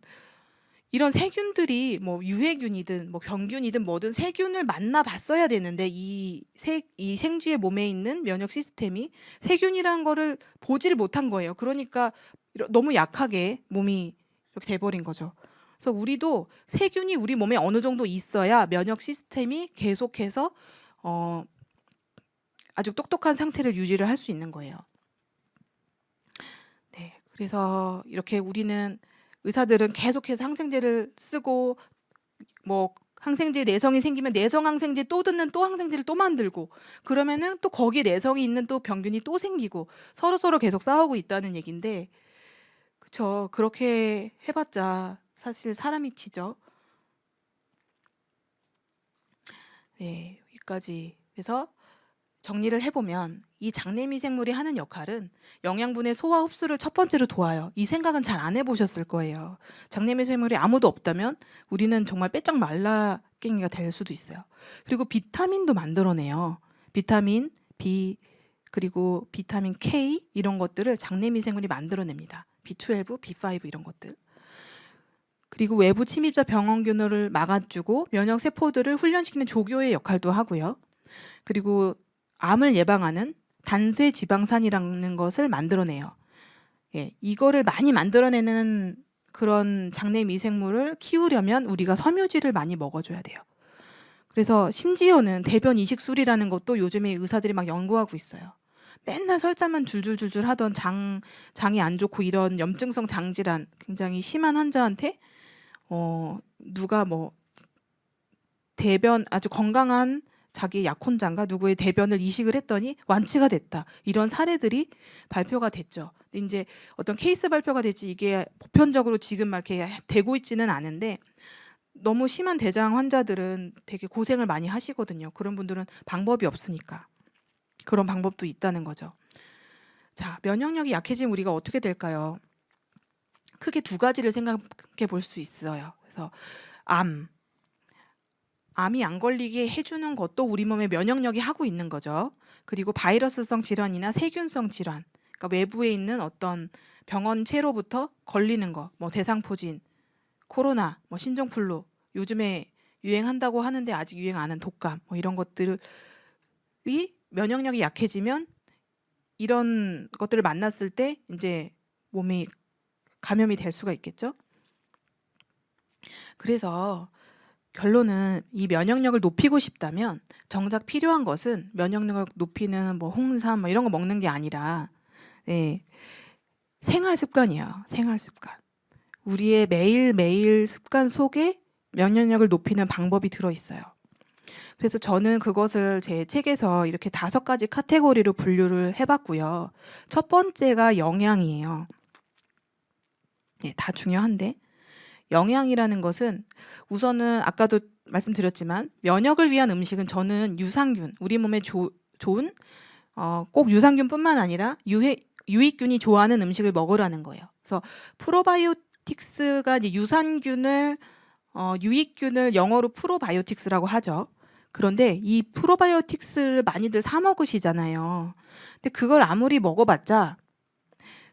이런 세균들이 뭐 유해균이든 뭐 병균이든 뭐든 세균을 만나봤어야 되는데 이 생쥐의 몸에 있는 면역 시스템이 세균이라는 거를 보지를 못한 거예요. 그러니까 너무 약하게 몸이 이렇게 돼버린 거죠. 그래서 우리도 세균이 우리 몸에 어느 정도 있어야 면역 시스템이 계속해서 아주 똑똑한 상태를 유지를 할 수 있는 거예요. 네, 그래서 이렇게 우리는 의사들은 계속해서 항생제를 쓰고 뭐 항생제 내성이 생기면 내성 항생제 또 듣는 또 항생제를 또 만들고 그러면은 또 거기에 내성이 있는 또 병균이 또 생기고 서로 계속 싸우고 있다는 얘기인데, 그쵸? 그렇게 해봤자 사실 사람이 지죠. 네, 여기까지. 그래서 정리를 해보면 이 장내미생물이 하는 역할은 영양분의 소화 흡수를 첫 번째로 도와요. 이 생각은 잘 안 해보셨을 거예요. 장내미생물이 아무도 없다면 우리는 정말 빼짝 말라깽이가 될 수도 있어요. 그리고 비타민도 만들어내요. 비타민 B 그리고 비타민 K 이런 것들을 장내미생물이 만들어냅니다. B12, B5 이런 것들. 그리고 외부 침입자 병원균을 막아주고 면역 세포들을 훈련시키는 조교의 역할도 하고요. 그리고 암을 예방하는 단쇄 지방산이라는 것을 만들어내요. 예, 이거를 많이 만들어내는 그런 장내 미생물을 키우려면 우리가 섬유질을 많이 먹어줘야 돼요. 그래서 심지어는 대변 이식술이라는 것도 요즘에 의사들이 막 연구하고 있어요. 맨날 설사만 줄줄줄줄 하던 장이 안 좋고 이런 염증성 장질환 굉장히 심한 환자한테 누가 뭐 대변 아주 건강한 자기 약혼자인가 누구의 대변을 이식을 했더니 완치가 됐다. 이런 사례들이 발표가 됐죠. 근데 이제 어떤 케이스 발표가 됐지 이게 보편적으로 지금 막 이렇게 되고 있지는 않은데 너무 심한 대장 환자들은 되게 고생을 많이 하시거든요. 그런 분들은 방법이 없으니까. 그런 방법도 있다는 거죠. 자, 면역력이 약해진 우리가 어떻게 될까요? 크게 두 가지를 생각해 볼 수 있어요. 그래서 암이 안 걸리게 해주는 것도 우리 몸의 면역력이 하고 있는 거죠. 그리고 바이러스성 질환이나 세균성 질환, 그러니까 외부에 있는 어떤 병원체로부터 걸리는 거, 뭐 대상포진, 코로나, 뭐 신종플루, 요즘에 유행한다고 하는데 아직 유행 안 한 독감 뭐 이런 것들이 면역력이 약해지면 이런 것들을 만났을 때 이제 몸이 감염이 될 수가 있겠죠. 그래서 결론은 이 면역력을 높이고 싶다면 정작 필요한 것은 면역력을 높이는 뭐 홍삼 뭐 이런 거 먹는 게 아니라 생활 습관이에요. 생활 습관. 우리의 매일매일 습관 속에 면역력을 높이는 방법이 들어있어요. 그래서 저는 그것을 제 책에서 이렇게 5가지 카테고리로 분류를 해봤고요. 첫 번째가 영양이에요. 다 중요한데 영양이라는 것은 우선은 아까도 말씀드렸지만 면역을 위한 음식은 저는 유산균, 우리 몸에 좋은 꼭 유산균뿐만 아니라 유익균이 좋아하는 음식을 먹으라는 거예요. 그래서 프로바이오틱스가 이제 유산균을 유익균을 영어로 프로바이오틱스라고 하죠. 그런데 이 프로바이오틱스를 많이들 사 먹으시잖아요. 근데 그걸 아무리 먹어봤자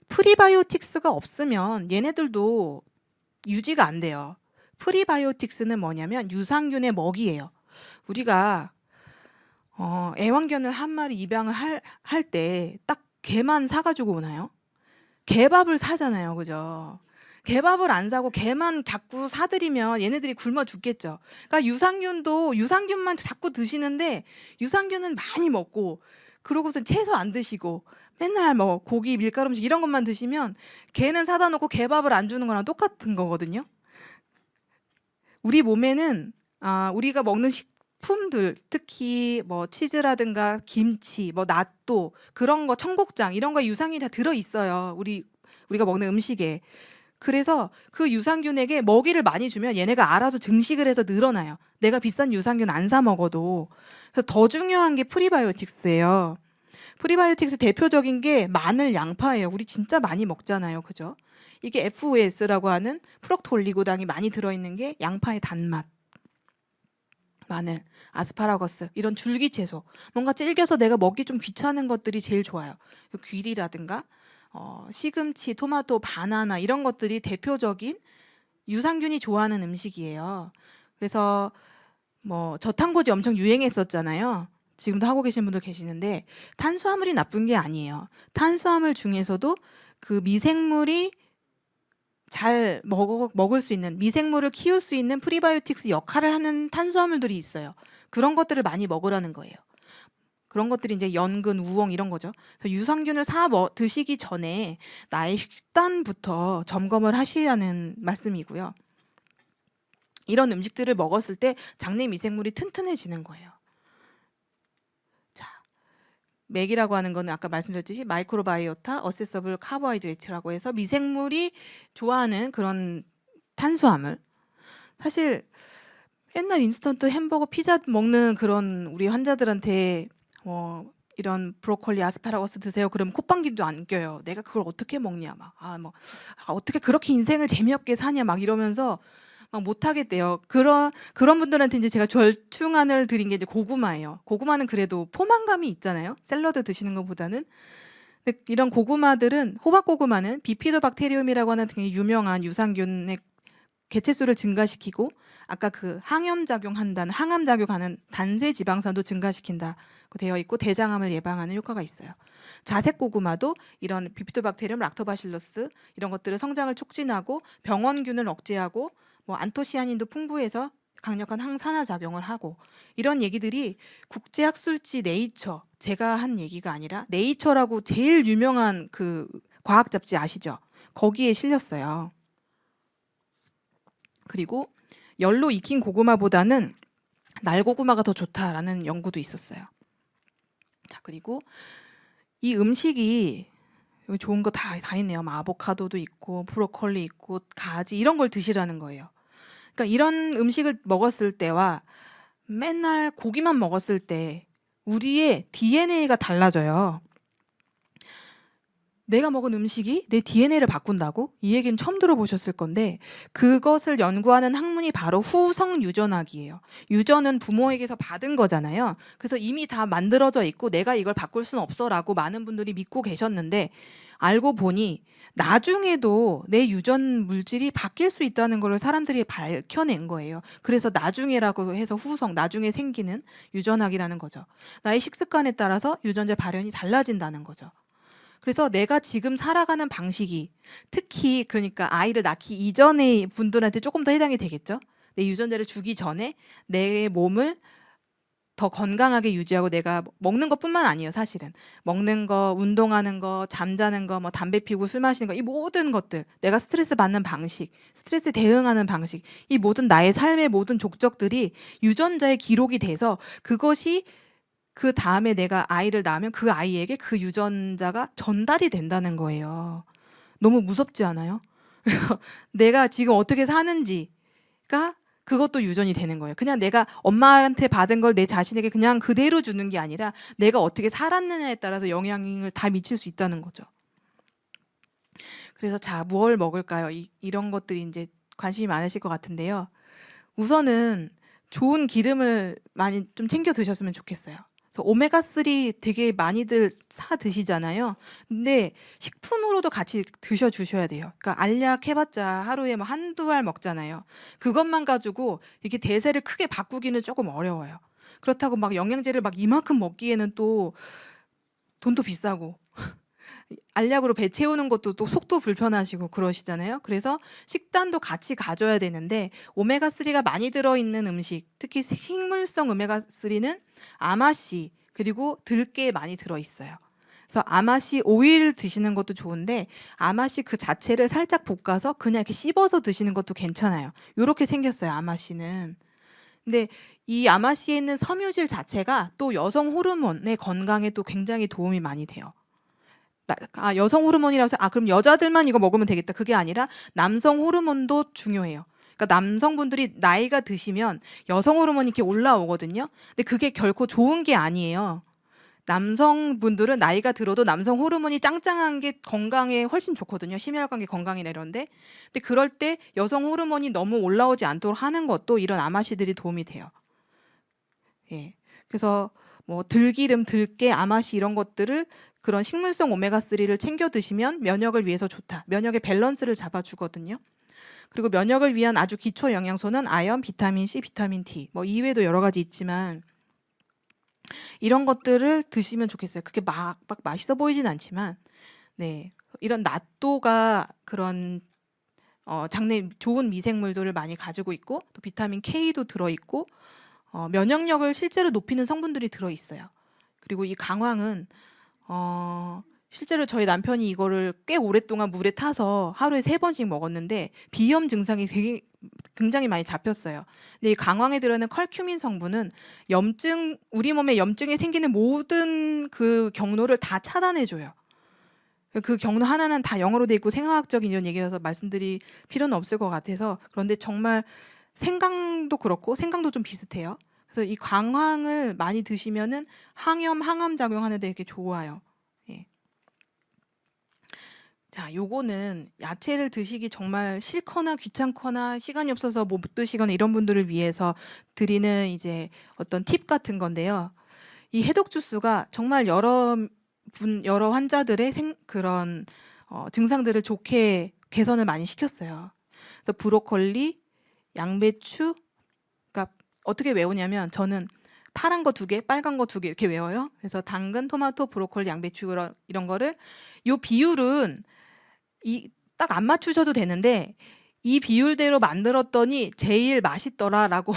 프리바이오틱스가 없으면 얘네들도 유지가 안 돼요. 프리바이오틱스는 뭐냐면 유산균의 먹이예요. 우리가 애완견을 한 마리 입양을 할 때 딱 개만 사가지고 오나요? 개밥을 사잖아요, 그죠? 개밥을 안 사고 개만 자꾸 사들이면 얘네들이 굶어 죽겠죠. 그러니까 유산균만 자꾸 드시는데 유산균은 많이 먹고 그러고선 채소 안 드시고 맨날 뭐 고기, 밀가루 음식 이런 것만 드시면 개는 사다 놓고 개밥을 안 주는 거랑 똑같은 거거든요. 우리 몸에는 우리가 먹는 식품들 특히 뭐 치즈라든가 김치, 뭐 낫또 그런 거 청국장 이런 거 유산균이 다 들어 있어요. 우리가 먹는 음식에. 그래서 그 유산균에게 먹이를 많이 주면 얘네가 알아서 증식을 해서 늘어나요. 내가 비싼 유산균 안 사 먹어도. 그래서 더 중요한 게 프리바이오틱스예요. 프리바이오틱스 대표적인 게 마늘, 양파예요. 우리 진짜 많이 먹잖아요. 그죠? 이게 FOS라고 하는 프록토올리고당이 많이 들어있는 게 양파의 단맛. 마늘, 아스파라거스 이런 줄기채소. 뭔가 질겨서 내가 먹기 좀 귀찮은 것들이 제일 좋아요. 귀리라든가 시금치, 토마토, 바나나 이런 것들이 대표적인 유산균이 좋아하는 음식이에요. 그래서 뭐 저탄고지 엄청 유행했었잖아요. 지금도 하고 계신 분들 계시는데 탄수화물이 나쁜 게 아니에요. 탄수화물 중에서도 그 미생물이 잘 먹을 수 있는 미생물을 키울 수 있는 프리바이오틱스 역할을 하는 탄수화물들이 있어요. 그런 것들을 많이 먹으라는 거예요. 그런 것들이 이제 연근, 우엉 이런 거죠. 그래서 유산균을 드시기 전에 나의 식단부터 점검을 하시라는 말씀이고요. 이런 음식들을 먹었을 때 장내 미생물이 튼튼해지는 거예요. 자, 맥이라고 하는 거는 아까 말씀드렸듯이 마이크로바이오타, 어세서블 카보하이드레이트라고 해서 미생물이 좋아하는 그런 탄수화물. 사실 옛날 인스턴트 햄버거, 피자 먹는 그런 우리 환자들한테 이런 브로콜리, 아스파라거스 드세요. 그러면 콧방귀도 안 껴요. 내가 그걸 어떻게 먹냐 막. 어떻게 그렇게 인생을 재미없게 사냐 막 이러면서 막 못하겠대요. 그런 분들한테 이제 제가 절충안을 드린 게 이제 고구마예요. 고구마는 그래도 포만감이 있잖아요. 샐러드 드시는 것보다는. 근데 이런 고구마들은 호박고구마는 비피도박테리움이라고 하는 되게 유명한 유산균의 개체수를 증가시키고 아까 그 항암작용하는 단세 지방산도 증가시킨다 되어 있고 대장암을 예방하는 효과가 있어요. 자색 고구마도 이런 비피도박테리움, 락토바실러스 이런 것들을 성장을 촉진하고 병원균을 억제하고 뭐 안토시아닌도 풍부해서 강력한 항산화 작용을 하고 이런 얘기들이 국제학술지 네이처 제가 한 얘기가 아니라 네이처라고 제일 유명한 그 과학 잡지 아시죠? 거기에 실렸어요. 그리고 열로 익힌 고구마보다는 날고구마가 더 좋다라는 연구도 있었어요. 자, 그리고 이 음식이 여기 좋은 거 다 있네요. 아보카도도 있고 브로콜리 있고 가지 이런 걸 드시라는 거예요. 그러니까 이런 음식을 먹었을 때와 맨날 고기만 먹었을 때 우리의 DNA가 달라져요. 내가 먹은 음식이 내 DNA를 바꾼다고? 이 얘기는 처음 들어보셨을 건데 그것을 연구하는 학문이 바로 후성 유전학이에요. 유전은 부모에게서 받은 거잖아요. 그래서 이미 다 만들어져 있고 내가 이걸 바꿀 수는 없어라고 많은 분들이 믿고 계셨는데 알고 보니 나중에도 내 유전 물질이 바뀔 수 있다는 걸 사람들이 밝혀낸 거예요. 그래서 나중에라고 해서 후성, 나중에 생기는 유전학이라는 거죠. 나의 식습관에 따라서 유전자 발현이 달라진다는 거죠. 그래서 내가 지금 살아가는 방식이, 특히 그러니까 아이를 낳기 이전의 분들한테 조금 더 해당이 되겠죠. 내 유전자를 주기 전에 내 몸을 더 건강하게 유지하고, 내가 먹는 것뿐만 아니에요. 사실은 먹는 거, 운동하는 거, 잠자는 거, 뭐 담배 피우고 술 마시는 거, 이 모든 것들, 내가 스트레스 받는 방식, 스트레스에 대응하는 방식, 이 모든 나의 삶의 모든 족적들이 유전자에 기록이 돼서, 그것이 그 다음에 내가 아이를 낳으면 그 아이에게 그 유전자가 전달이 된다는 거예요. 너무 무섭지 않아요? 내가 지금 어떻게 사는지가 그것도 유전이 되는 거예요. 그냥 내가 엄마한테 받은 걸 내 자신에게 그냥 그대로 주는 게 아니라 내가 어떻게 살았느냐에 따라서 영향을 다 미칠 수 있다는 거죠. 그래서 자, 뭘 먹을까요? 이런 것들이 이제 관심이 많으실 것 같은데요. 우선은 좋은 기름을 많이 좀 챙겨 드셨으면 좋겠어요. 그래서 오메가3 되게 많이들 사 드시잖아요. 근데 식품으로도 같이 드셔 주셔야 돼요. 그러니까 알약 해봤자 하루에 뭐 한두 알 먹잖아요. 그것만 가지고 이게 대세를 크게 바꾸기는 조금 어려워요. 그렇다고 막 영양제를 막 이만큼 먹기에는 또 돈도 비싸고 알약으로 배 채우는 것도 또 속도 불편하시고 그러시잖아요. 그래서 식단도 같이 가져야 되는데, 오메가3가 많이 들어있는 음식, 특히 식물성 오메가3는 아마씨 그리고 들깨에 많이 들어있어요. 그래서 아마씨 오일 드시는 것도 좋은데, 아마씨 그 자체를 살짝 볶아서 그냥 이렇게 씹어서 드시는 것도 괜찮아요. 이렇게 생겼어요, 아마씨는. 근데 이 아마씨에 있는 섬유질 자체가 또 여성 호르몬의 건강에 또 굉장히 도움이 많이 돼요. 여성 호르몬이라고 해서 그럼 여자들만 이거 먹으면 되겠다, 그게 아니라 남성 호르몬도 중요해요. 그러니까 남성분들이 나이가 드시면 여성 호르몬이 이렇게 올라오거든요. 근데 그게 결코 좋은 게 아니에요. 남성분들은 나이가 들어도 남성 호르몬이 짱짱한 게 건강에 훨씬 좋거든요. 심혈관계 건강이나 이런데. 근데 그럴 때 여성 호르몬이 너무 올라오지 않도록 하는 것도 이런 아마씨들이 도움이 돼요. 예. 그래서 뭐 들기름, 들깨, 아마씨 이런 것들을, 그런 식물성 오메가3를 챙겨 드시면 면역을 위해서 좋다. 면역의 밸런스를 잡아주거든요. 그리고 면역을 위한 아주 기초 영양소는 아연, 비타민 C, 비타민 D, 뭐 이외에도 여러 가지 있지만 이런 것들을 드시면 좋겠어요. 그게 막 맛있어 보이진 않지만, 네, 이런 낫또가 그런 장내 좋은 미생물들을 많이 가지고 있고, 또 비타민 K도 들어있고, 면역력을 실제로 높이는 성분들이 들어있어요. 그리고 이 강황은 실제로 저희 남편이 이거를 꽤 오랫동안 물에 타서 하루에 3번씩 먹었는데 비염 증상이 굉장히 많이 잡혔어요. 근데 이 강황에 들어있는 컬큐민 성분은 우리 몸에 염증이 생기는 모든 그 경로를 다 차단해줘요. 그 경로 하나는 다 영어로 돼 있고 생화학적인 이런 얘기라서 말씀드릴 필요는 없을 것 같아서, 그런데 정말 생강도 그렇고, 생강도 좀 비슷해요. 그래서 이 강황을 많이 드시면은 항염, 항암 작용하는 데 되게 좋아요. 예. 자, 요거는 야채를 드시기 정말 싫거나 귀찮거나 시간이 없어서 못 드시거나 이런 분들을 위해서 드리는 이제 어떤 팁 같은 건데요. 이 해독 주스가 정말 여러 환자들의 그런 증상들을 좋게 개선을 많이 시켰어요. 그래서 브로콜리, 양배추, 그러니까 어떻게 외우냐면 저는 파란 거 2개, 빨간 거 2개 이렇게 외워요. 그래서 당근, 토마토, 브로콜리, 양배추 이런 거를, 요 비율은 딱 안 맞추셔도 되는데 이 비율대로 만들었더니 제일 맛있더라라고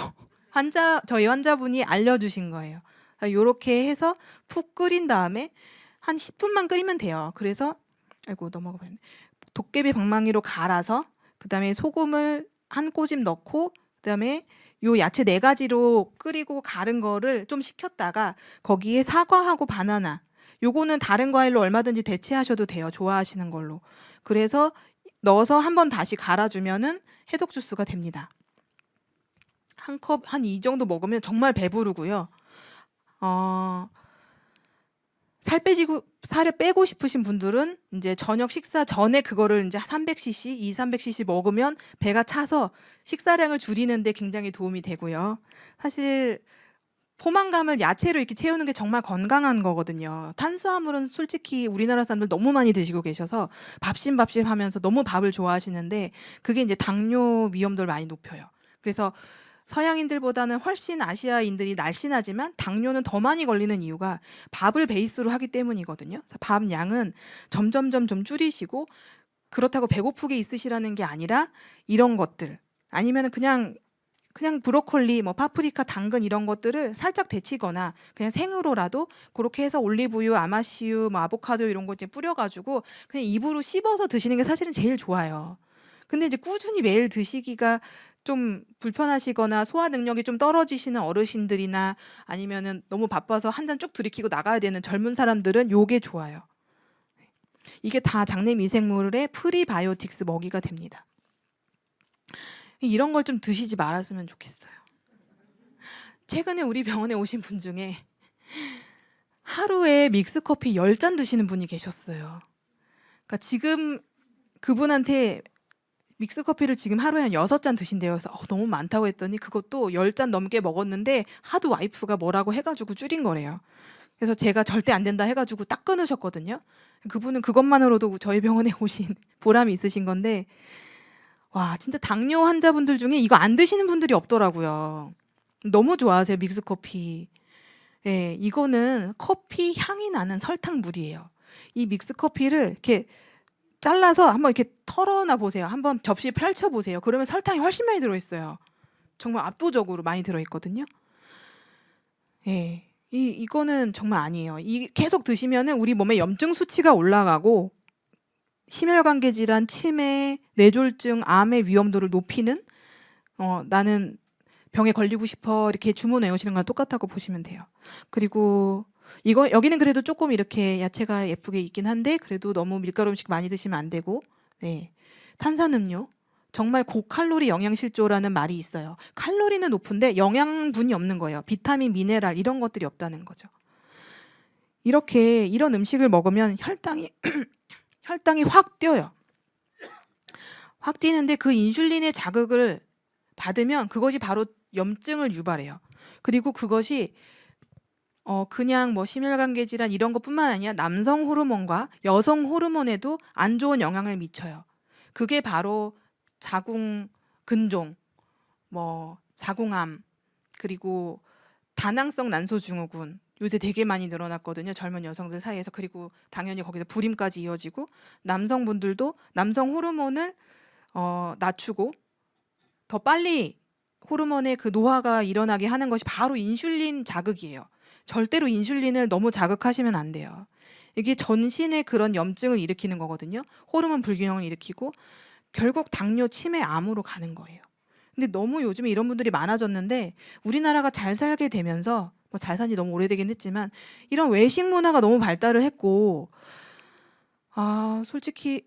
저희 환자분이 알려주신 거예요. 요렇게 해서 푹 끓인 다음에 한 10분만 끓이면 돼요. 그래서 넘어가 버렸네. 도깨비 방망이로 갈아서 그다음에 소금을 한 꼬집 넣고, 그다음에 요 야채 4가지로 끓이고 갈은 거를 좀 식혔다가 거기에 사과하고 바나나, 요거는 다른 과일로 얼마든지 대체하셔도 돼요. 좋아하시는 걸로. 그래서 넣어서 한번 다시 갈아주면은 해독 주스가 됩니다. 한 컵 한 이 정도 먹으면 정말 배부르고요. 살을 빼고 싶으신 분들은 이제 저녁 식사 전에 그거를 이제 300cc, 300cc 먹으면 배가 차서 식사량을 줄이는데 굉장히 도움이 되고요. 사실 포만감을 야채로 이렇게 채우는 게 정말 건강한 거거든요. 탄수화물은 솔직히 우리나라 사람들 너무 많이 드시고 계셔서 밥심밥심 하면서 너무 밥을 좋아하시는데 그게 이제 당뇨 위험도를 많이 높여요. 그래서 서양인들보다는 훨씬 아시아인들이 날씬하지만 당뇨는 더 많이 걸리는 이유가 밥을 베이스로 하기 때문이거든요. 그래서 밥 양은 점점점 좀 줄이시고, 그렇다고 배고프게 있으시라는 게 아니라 이런 것들, 아니면 그냥 브로콜리, 뭐 파프리카, 당근 이런 것들을 살짝 데치거나 그냥 생으로라도 그렇게 해서 올리브유, 아마씨유, 뭐 아보카도 이런 거 이제 뿌려가지고 그냥 입으로 씹어서 드시는 게 사실은 제일 좋아요. 근데 이제 꾸준히 매일 드시기가 좀 불편하시거나 소화 능력이 좀 떨어지시는 어르신들이나 아니면은 너무 바빠서 한 잔 쭉 들이키고 나가야 되는 젊은 사람들은 요게 좋아요. 이게 다 장내 미생물의 프리바이오틱스 먹이가 됩니다. 이런 걸 좀 드시지 말았으면 좋겠어요. 최근에 우리 병원에 오신 분 중에 하루에 믹스커피 10잔 드시는 분이 계셨어요. 그러니까 지금 그분한테 믹스커피를 지금 하루에 한 6잔 드신대요. 그래서 너무 많다고 했더니 그것도 10잔 넘게 먹었는데 하도 와이프가 뭐라고 해가지고 줄인 거래요. 그래서 제가 절대 안 된다 해가지고 딱 끊으셨거든요. 그분은 그것만으로도 저희 병원에 오신 보람이 있으신 건데, 와, 진짜 당뇨 환자분들 중에 이거 안 드시는 분들이 없더라고요. 너무 좋아하세요, 믹스커피. 예, 이거는 커피 향이 나는 설탕물이에요. 이 믹스커피를 이렇게 잘라서 한번 이렇게 털어놔 보세요. 한번 접시에 펼쳐 보세요. 그러면 설탕이 훨씬 많이 들어있어요. 정말 압도적으로 많이 들어있거든요. 예, 이거는 정말 아니에요. 계속 드시면은 우리 몸에 염증 수치가 올라가고 심혈관계 질환, 치매, 뇌졸중, 암의 위험도를 높이는, 나는 병에 걸리고 싶어 이렇게 주문해 오시는 거랑 똑같다고 보시면 돼요. 그리고 이거 여기는 그래도 조금 이렇게 야채가 예쁘게 있긴 한데 그래도 너무 밀가루 음식 많이 드시면 안 되고, 네, 탄산음료 정말 고칼로리 영양실조라는 말이 있어요. 칼로리는 높은데 영양분이 없는 거예요. 비타민, 미네랄 이런 것들이 없다는 거죠. 이런 음식을 먹으면 혈당이 확 뛰어요. 확 뛰는데 그 인슐린의 자극을 받으면 그것이 바로 염증을 유발해요. 그리고 그것이 그냥 뭐 심혈관계 질환 이런 것뿐만 아니라 남성 호르몬과 여성 호르몬에도 안 좋은 영향을 미쳐요. 그게 바로 자궁 근종, 뭐 자궁암, 그리고 다낭성 난소증후군 요새 되게 많이 늘어났거든요. 젊은 여성들 사이에서. 그리고 당연히 거기서 불임까지 이어지고, 남성분들도 남성 호르몬을 낮추고 더 빨리 호르몬의 그 노화가 일어나게 하는 것이 바로 인슐린 자극이에요. 절대로 인슐린을 너무 자극하시면 안 돼요. 이게 전신의 그런 염증을 일으키는 거거든요. 호르몬 불균형을 일으키고 결국 당뇨, 치매, 암으로 가는 거예요. 근데 너무 요즘에 이런 분들이 많아졌는데 우리나라가 잘 살게 되면서, 뭐 잘 산지 너무 오래되긴 했지만 이런 외식 문화가 너무 발달을 했고, 솔직히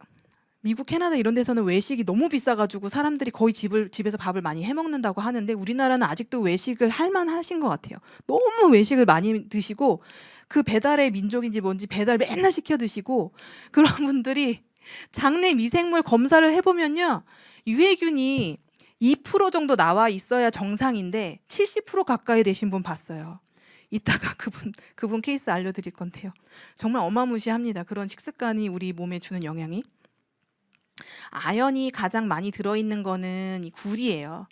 미국, 캐나다 이런 데서는 외식이 너무 비싸가지고 사람들이 거의 집에서 밥을 많이 해먹는다고 하는데 우리나라는 아직도 외식을 할 만하신 것 같아요. 너무 외식을 많이 드시고 그 배달의 민족인지 뭔지 배달 맨날 시켜 드시고, 그런 분들이 장내 미생물 검사를 해보면요, 유해균이 2% 정도 나와 있어야 정상인데 70% 가까이 되신 분 봤어요. 이따가 그분 케이스 알려드릴 건데요. 정말 어마무시합니다. 그런 식습관이 우리 몸에 주는 영향이. 아연이 가장 많이 들어있는 거는 이 굴이에요.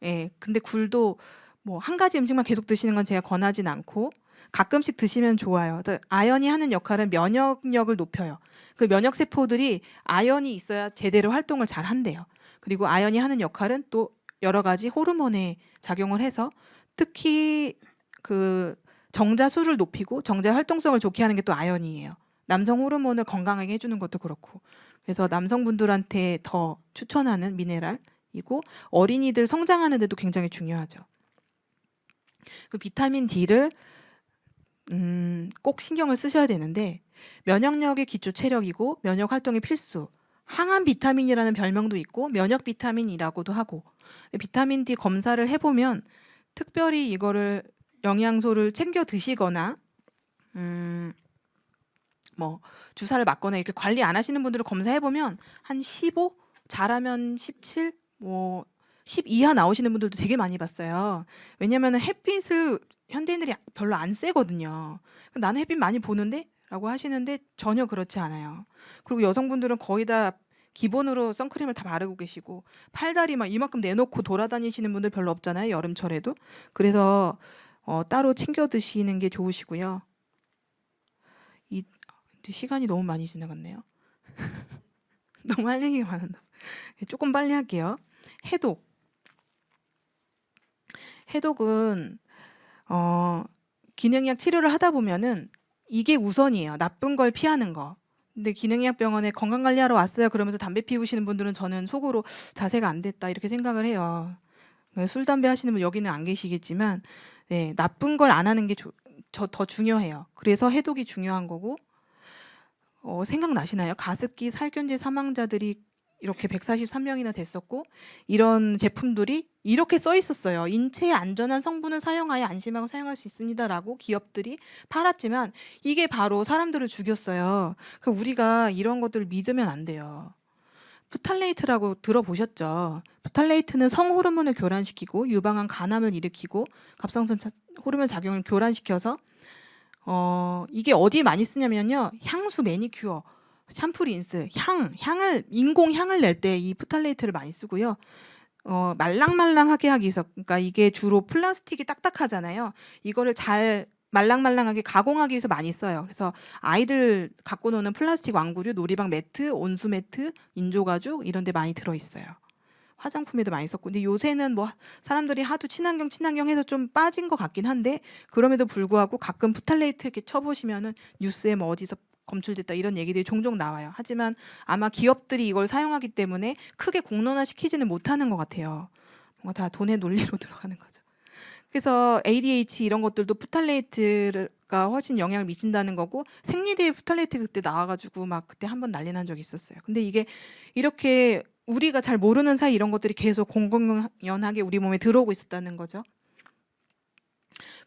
예, 근데 굴도 뭐 한 가지 음식만 계속 드시는 건 제가 권하진 않고 가끔씩 드시면 좋아요. 아연이 하는 역할은 면역력을 높여요. 그 면역 세포들이 아연이 있어야 제대로 활동을 잘 한대요. 그리고 아연이 하는 역할은 또 여러 가지 호르몬에 작용을 해서 특히 그 정자수를 높이고 정자 활동성을 좋게 하는 게 또 아연이에요. 남성 호르몬을 건강하게 해주는 것도 그렇고. 그래서 남성분들한테 더 추천하는 미네랄이고 어린이들 성장하는 데도 굉장히 중요하죠. 그 비타민 D를 꼭 신경을 쓰셔야 되는데, 면역력의 기초 체력이고 면역 활동이 필수. 항암 비타민이라는 별명도 있고 면역 비타민이라고도 하고, 비타민 D 검사를 해보면 특별히 이거를 영양소를 챙겨 드시거나 뭐 주사를 맞거나 이렇게 관리 안 하시는 분들을 검사해 보면 한 15, 잘하면 17, 뭐 10 이하 나오시는 분들도 되게 많이 봤어요. 왜냐면은 햇빛을 현대인들이 별로 안 쐬거든요. "나는 햇빛 많이 보는데?" 라고 하시는데 전혀 그렇지 않아요. 그리고 여성분들은 거의 다 기본으로 선크림을 다 바르고 계시고 팔다리 막 이만큼 내놓고 돌아다니시는 분들 별로 없잖아요, 여름철에도. 그래서 따로 챙겨 드시는 게 좋으시고요. 시간이 너무 많이 지나갔네요. 너무 할 얘기가 많았나 봐요. 조금 빨리 할게요. 해독. 해독은 기능의학 치료를 하다 보면은 이게 우선이에요. 나쁜 걸 피하는 거. 근데 기능의학 병원에 건강관리하러 왔어요 그러면서 담배 피우시는 분들은 저는 속으로 자세가 안 됐다 이렇게 생각을 해요. 술, 담배 하시는 분 여기는 안 계시겠지만 네, 나쁜 걸 안 하는 게 더 중요해요. 그래서 해독이 중요한 거고 생각나시나요? 가습기 살균제 사망자들이 이렇게 143명이나 됐었고 이런 제품들이 이렇게 써 있었어요. 인체에 안전한 성분을 사용하여 안심하고 사용할 수 있습니다라고 기업들이 팔았지만 이게 바로 사람들을 죽였어요. 우리가 이런 것들을 믿으면 안 돼요. 프탈레이트라고 들어보셨죠? 프탈레이트는 성호르몬을 교란시키고 유방암 간암을 일으키고 갑상선 호르몬 작용을 교란시켜서 이게 어디에 많이 쓰냐면요. 향수, 매니큐어, 샴푸, 린스, 향을 인공향을 낼 때 이 프탈레이트를 많이 쓰고요. 말랑말랑하게 하기 위해서, 그러니까 이게 주로 플라스틱이 딱딱하잖아요. 이거를 잘 말랑말랑하게 가공하기 위해서 많이 써요. 그래서 아이들 갖고 노는 플라스틱 왕구류, 놀이방 매트, 온수 매트, 인조가죽 이런 데 많이 들어있어요. 화장품에도 많이 썼고, 근데 요새는 뭐 사람들이 하도 친환경 해서 좀 빠진 것 같긴 한데 그럼에도 불구하고 가끔 프탈레이트 이렇게 쳐보시면은 뉴스에 뭐 어디서 검출됐다 이런 얘기들이 종종 나와요. 하지만 아마 기업들이 이걸 사용하기 때문에 크게 공론화시키지는 못하는 것 같아요. 뭔가 다 돈의 논리로 들어가는 거죠. 그래서 ADH 이런 것들도 프탈레이트가 훨씬 영향을 미친다는 거고 생리대에 프탈레이트 그때 나와가지고 막 그때 한번 난리 난 적이 있었어요. 근데 이게 이렇게 우리가 잘 모르는 사이 이런 것들이 계속 공공연하게 우리 몸에 들어오고 있었다는 거죠.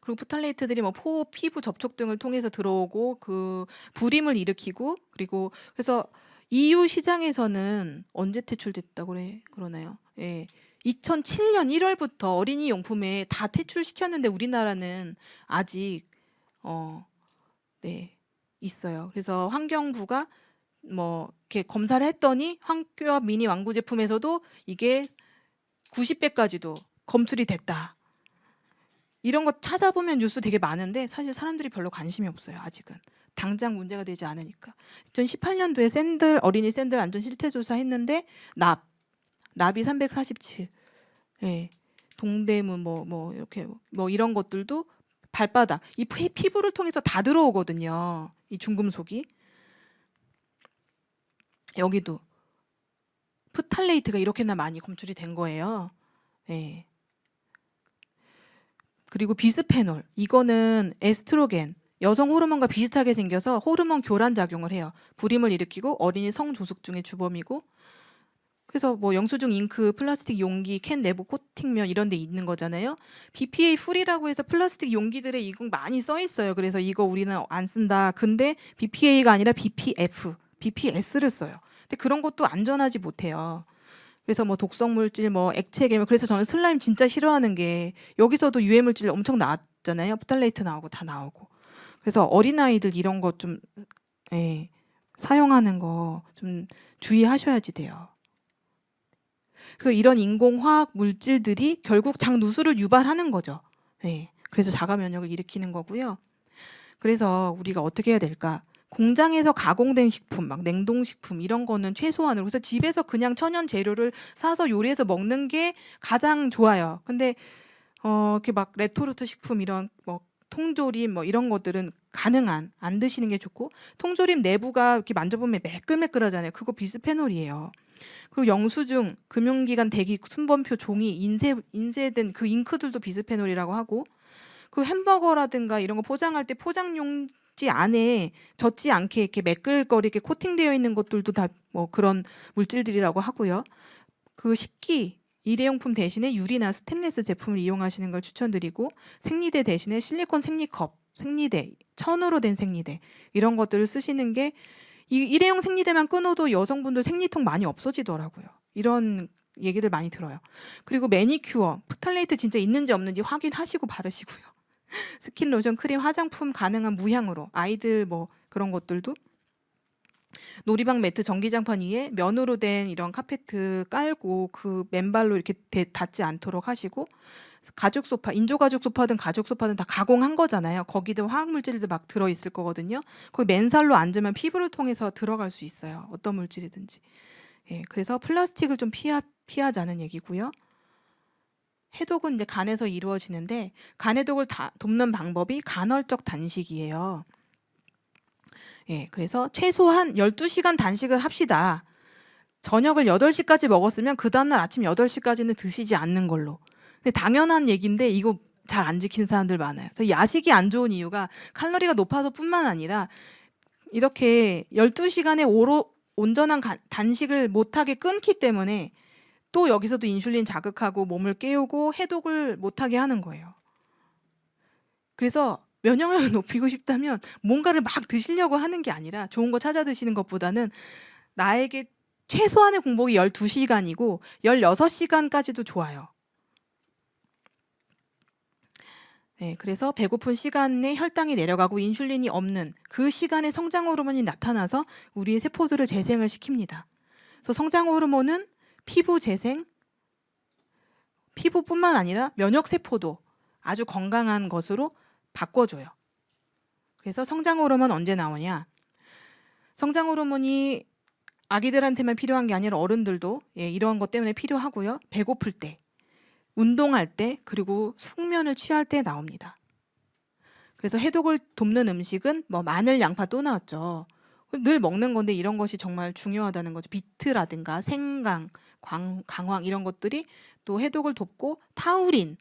그리고 프탈레이트들이 뭐 피부 접촉 등을 통해서 들어오고 그 불임을 일으키고 그리고 그래서 EU 시장에서는 언제 퇴출됐다고 그러나요? 예. 2007년 1월부터 어린이 용품에 다 퇴출시켰는데 우리나라는 아직 네, 있어요. 그래서 환경부가 뭐 이렇게 검사를 했더니 황교안 미니 왕구 제품에서도 이게 90배까지도 검출이 됐다. 이런 거 찾아보면 뉴스 되게 많은데 사실 사람들이 별로 관심이 없어요. 아직은. 당장 문제가 되지 않으니까. 2018년도에 어린이 샌들 안전 실태 조사 했는데 납이 347. 예. 동대문 뭐 이렇게 뭐 이런 것들도 발바닥 이 피부를 통해서 다 들어오거든요. 이 중금속이. 여기도 프탈레이트가 이렇게나 많이 검출이 된 거예요. 예. 그리고 비스페놀 이거는 에스트로겐 여성 호르몬과 비슷하게 생겨서 호르몬 교란 작용을 해요. 불임을 일으키고 어린이 성조숙 중의 주범이고 그래서 뭐 영수증, 잉크, 플라스틱 용기, 캔 내부 코팅면 이런 데 있는 거잖아요. BPA 프리라고 해서 플라스틱 용기들에 이거 많이 써 있어요. 그래서 이거 우리는 안 쓴다. 근데 BPA가 아니라 BPF, BPS를 써요. 근데 그런 것도 안전하지 못해요. 그래서 뭐 독성 물질, 뭐 액체 계면 그래서 저는 슬라임 진짜 싫어하는 게 여기서도 유해 물질 엄청 나왔잖아요. 프탈레이트 나오고 다 나오고. 그래서 어린아이들 이런 거 좀 사용하는 거 좀 주의하셔야지 돼요. 그래서 이런 인공화학 물질들이 결국 장누수를 유발하는 거죠. 네. 그래서 자가 면역을 일으키는 거고요. 그래서 우리가 어떻게 해야 될까? 공장에서 가공된 식품, 막 냉동식품 이런 거는 최소한으로 그래서 집에서 그냥 천연 재료를 사서 요리해서 먹는 게 가장 좋아요. 근데 이렇게 막 레토르트 식품 이런 뭐 통조림 뭐 이런 것들은 가능한 안 드시는 게 좋고 통조림 내부가 이렇게 만져보면 매끌매끌하잖아요. 그거 비스페놀이에요. 그리고 영수증, 금융기관 대기, 순번표, 종이, 인쇄된 그 잉크들도 비스페놀이라고 하고 그 햄버거라든가 이런 거 포장할 때 포장용지 안에 젖지 않게 이렇게 매끌거리게 코팅되어 있는 것들도 다 뭐 그런 물질들이라고 하고요. 그 식기, 일회용품 대신에 유리나 스테인리스 제품을 이용하시는 걸 추천드리고 생리대 대신에 실리콘 생리컵, 생리대, 천으로 된 생리대 이런 것들을 쓰시는 게 이 일회용 생리대만 끊어도 여성분들 생리통 많이 없어지더라고요. 이런 얘기를 많이 들어요. 그리고 매니큐어, 프탈레이트 진짜 있는지 없는지 확인하시고 바르시고요. 스킨, 로션, 크림, 화장품 가능한 무향으로. 아이들 뭐 그런 것들도 놀이방 매트, 전기장판 위에 면으로 된 이런 카페트 깔고 그 맨발로 이렇게 닿지 않도록 하시고, 가죽 소파, 인조 가죽 소파든 가죽 소파든 다 가공한 거잖아요. 거기도 화학 물질도 막 들어 있을 거거든요. 거기 맨살로 앉으면 피부를 통해서 들어갈 수 있어요. 어떤 물질이든지. 예, 그래서 플라스틱을 좀 피하자는 얘기고요. 해독은 이제 간에서 이루어지는데 간 해독을 돕는 방법이 간헐적 단식이에요. 예, 그래서 최소한 12시간 단식을 합시다. 저녁을 8시까지 먹었으면 그 다음날 아침 8시까지는 드시지 않는 걸로. 근데 당연한 얘기인데 이거 잘 안 지키는 사람들 많아요. 그래서 야식이 안 좋은 이유가 칼로리가 높아서 뿐만 아니라 이렇게 12시간의 온전한 단식을 못하게 끊기 때문에 또 여기서도 인슐린 자극하고 몸을 깨우고 해독을 못하게 하는 거예요. 그래서 면역력을 높이고 싶다면 뭔가를 막 드시려고 하는 게 아니라 좋은 거 찾아 드시는 것보다는 나에게 최소한의 공복이 12시간이고 16시간까지도 좋아요. 네, 그래서 배고픈 시간에 혈당이 내려가고 인슐린이 없는 그 시간에 성장 호르몬이 나타나서 우리의 세포들을 재생을 시킵니다. 그래서 성장 호르몬은 피부 재생, 피부뿐만 아니라 면역 세포도 아주 건강한 것으로 바꿔줘요. 그래서 성장 호르몬 언제 나오냐? 성장 호르몬이 아기들한테만 필요한 게 아니라 어른들도 이런 것 때문에 필요하고요. 배고플 때, 운동할 때, 그리고 숙면을 취할 때 나옵니다. 그래서 해독을 돕는 음식은 뭐 마늘, 양파 또 나왔죠. 늘 먹는 건데 이런 것이 정말 중요하다는 거죠. 비트라든가 생강, 강황 이런 것들이 또 해독을 돕고 타우린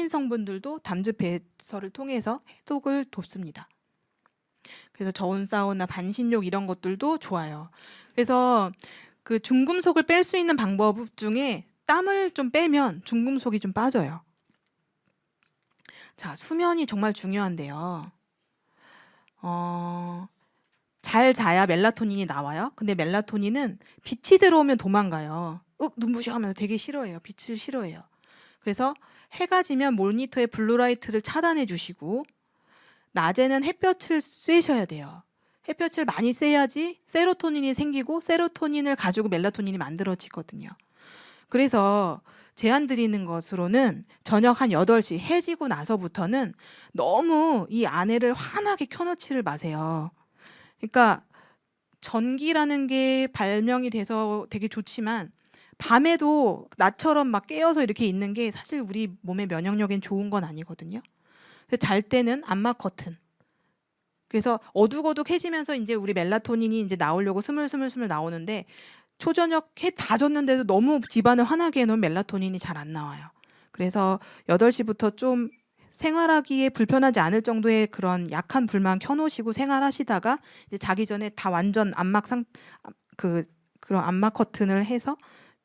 성분들도 담즙 배설을 통해서 해독을 돕습니다. 그래서 저온 사우나, 반신욕 이런 것들도 좋아요. 그래서 그 중금속을 뺄 수 있는 방법 중에 땀을 좀 빼면 중금속이 좀 빠져요. 자, 수면이 정말 중요한데요. 잘 자야 멜라토닌이 나와요. 근데 멜라토닌은 빛이 들어오면 도망가요. 눈부셔 하면서 되게 싫어해요. 빛을 싫어해요. 그래서 해가 지면 모니터의 블루라이트를 차단해 주시고 낮에는 햇볕을 쐬셔야 돼요. 햇볕을 많이 쐬야지 세로토닌이 생기고 세로토닌을 가지고 멜라토닌이 만들어지거든요. 그래서 제안 드리는 것으로는 저녁 한 8시 해 지고 나서부터는 너무 이 안에를 환하게 켜놓지를 마세요. 그러니까 전기라는 게 발명이 돼서 되게 좋지만 밤에도 나처럼 막 깨어서 이렇게 있는 게 사실 우리 몸의 면역력엔 좋은 건 아니거든요. 그래서 잘 때는 암막 커튼. 그래서 어둑어둑해지면서 이제 우리 멜라토닌이 이제 나오려고 스물스물 나오는데 초저녁 해 다 졌는데도 너무 집안을 환하게 해놓으면 멜라토닌이 잘 안 나와요. 그래서 8시부터 좀 생활하기에 불편하지 않을 정도의 그런 약한 불만 켜놓으시고 생활하시다가 이제 자기 전에 다 완전 그런 암막 커튼을 해서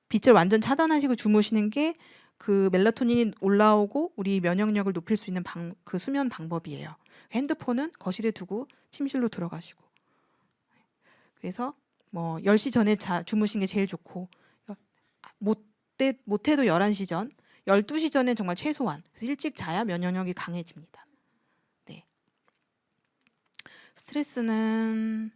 빛을 완전 차단하시고 주무시는 게 그 멜라토닌이 올라오고 우리 면역력을 높일 수 있는 그 수면 방법이에요. 핸드폰은 거실에 두고 침실로 들어가시고. 그래서 뭐 10시 전에 주무신 게 제일 좋고 못해도 11시 전, 12시 전에 정말 최소한. 그래서 일찍 자야 면역력이 강해집니다. 네. 스트레스는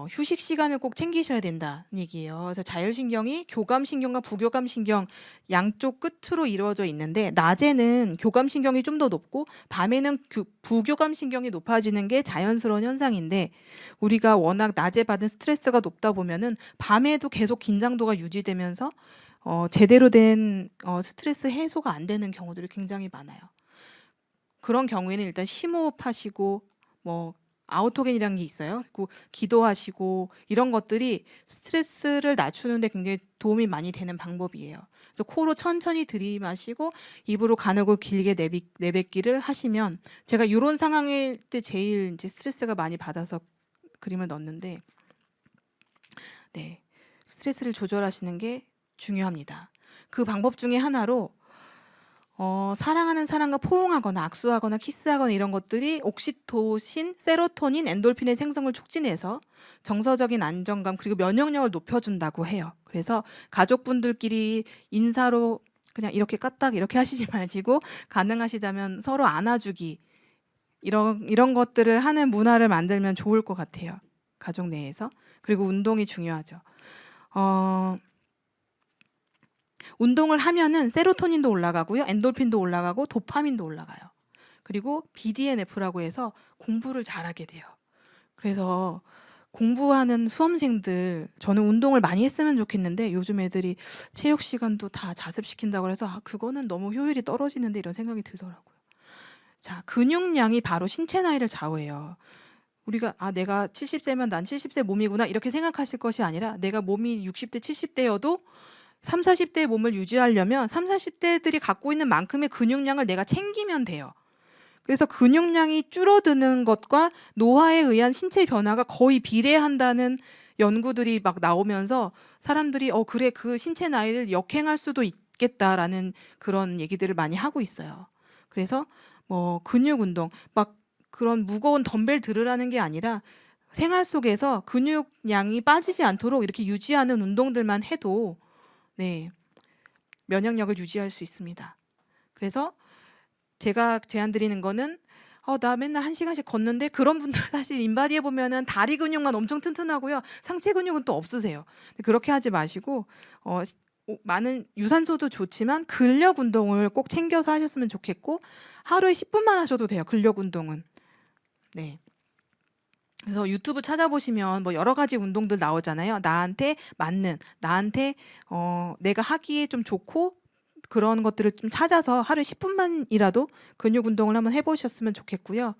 휴식 시간을 꼭 챙기셔야 된다는 얘기예요. 그래서 자율신경이 교감신경과 부교감신경 양쪽 끝으로 이루어져 있는데 낮에는 교감신경이 좀 더 높고 밤에는 부교감신경이 높아지는 게 자연스러운 현상인데 우리가 워낙 낮에 받은 스트레스가 높다 보면은 밤에도 계속 긴장도가 유지되면서 제대로 된 스트레스 해소가 안 되는 경우들이 굉장히 많아요. 그런 경우에는 일단 심호흡하시고 뭐 아우토겐이라는 게 있어요. 그리고 기도하시고 이런 것들이 스트레스를 낮추는 데 굉장히 도움이 많이 되는 방법이에요. 그래서 코로 천천히 들이마시고 입으로 가늘고 길게 내뱉기를 하시면 제가 이런 상황일 때 제일 이제 스트레스가 많이 받아서 그림을 넣었는데 네. 스트레스를 조절하시는 게 중요합니다. 그 방법 중에 하나로 사랑하는 사람과 포옹하거나 악수하거나 키스하거나 이런 것들이 옥시토신, 세로토닌, 엔돌핀의 생성을 촉진해서 정서적인 안정감 그리고 면역력을 높여준다고 해요. 그래서 가족분들끼리 인사로 그냥 이렇게 까딱 이렇게 하시지 마시고 가능하시다면 서로 안아주기 이런 것들을 하는 문화를 만들면 좋을 것 같아요. 가족 내에서. 그리고 운동이 중요하죠. 운동을 하면은 세로토닌도 올라가고요. 엔돌핀도 올라가고 도파민도 올라가요. 그리고 BDNF라고 해서 공부를 잘하게 돼요. 그래서 공부하는 수험생들 저는 운동을 많이 했으면 좋겠는데 요즘 애들이 체육 시간도 다 자습시킨다고 해서 그거는 너무 효율이 떨어지는데 이런 생각이 들더라고요. 자, 근육량이 바로 신체 나이를 좌우해요. 우리가 내가 70세면 난 70세 몸이구나 이렇게 생각하실 것이 아니라 내가 몸이 60대 70대여도 30, 40대의 몸을 유지하려면 30, 40대들이 갖고 있는 만큼의 근육량을 내가 챙기면 돼요. 그래서 근육량이 줄어드는 것과 노화에 의한 신체 변화가 거의 비례한다는 연구들이 막 나오면서 사람들이 그래 그 신체 나이를 역행할 수도 있겠다라는 그런 얘기들을 많이 하고 있어요. 그래서 뭐 근육 운동 막 그런 무거운 덤벨 들으라는 게 아니라 생활 속에서 근육량이 빠지지 않도록 이렇게 유지하는 운동들만 해도 네, 면역력을 유지할 수 있습니다. 그래서 제가 제안 드리는 거는 나 맨날 1시간씩 걷는데 그런 분들 사실 인바디 해보면은 다리 근육만 엄청 튼튼하고요. 상체 근육은 또 없으세요. 그렇게 하지 마시고 많은 유산소도 좋지만 근력 운동을 꼭 챙겨서 하셨으면 좋겠고 하루에 10분만 하셔도 돼요. 근력 운동은. 네. 그래서 유튜브 찾아보시면 뭐 여러 가지 운동들 나오잖아요. 나한테 맞는, 나한테 내가 하기에 좀 좋고 그런 것들을 좀 찾아서 하루에 10분만이라도 근육 운동을 한번 해보셨으면 좋겠고요.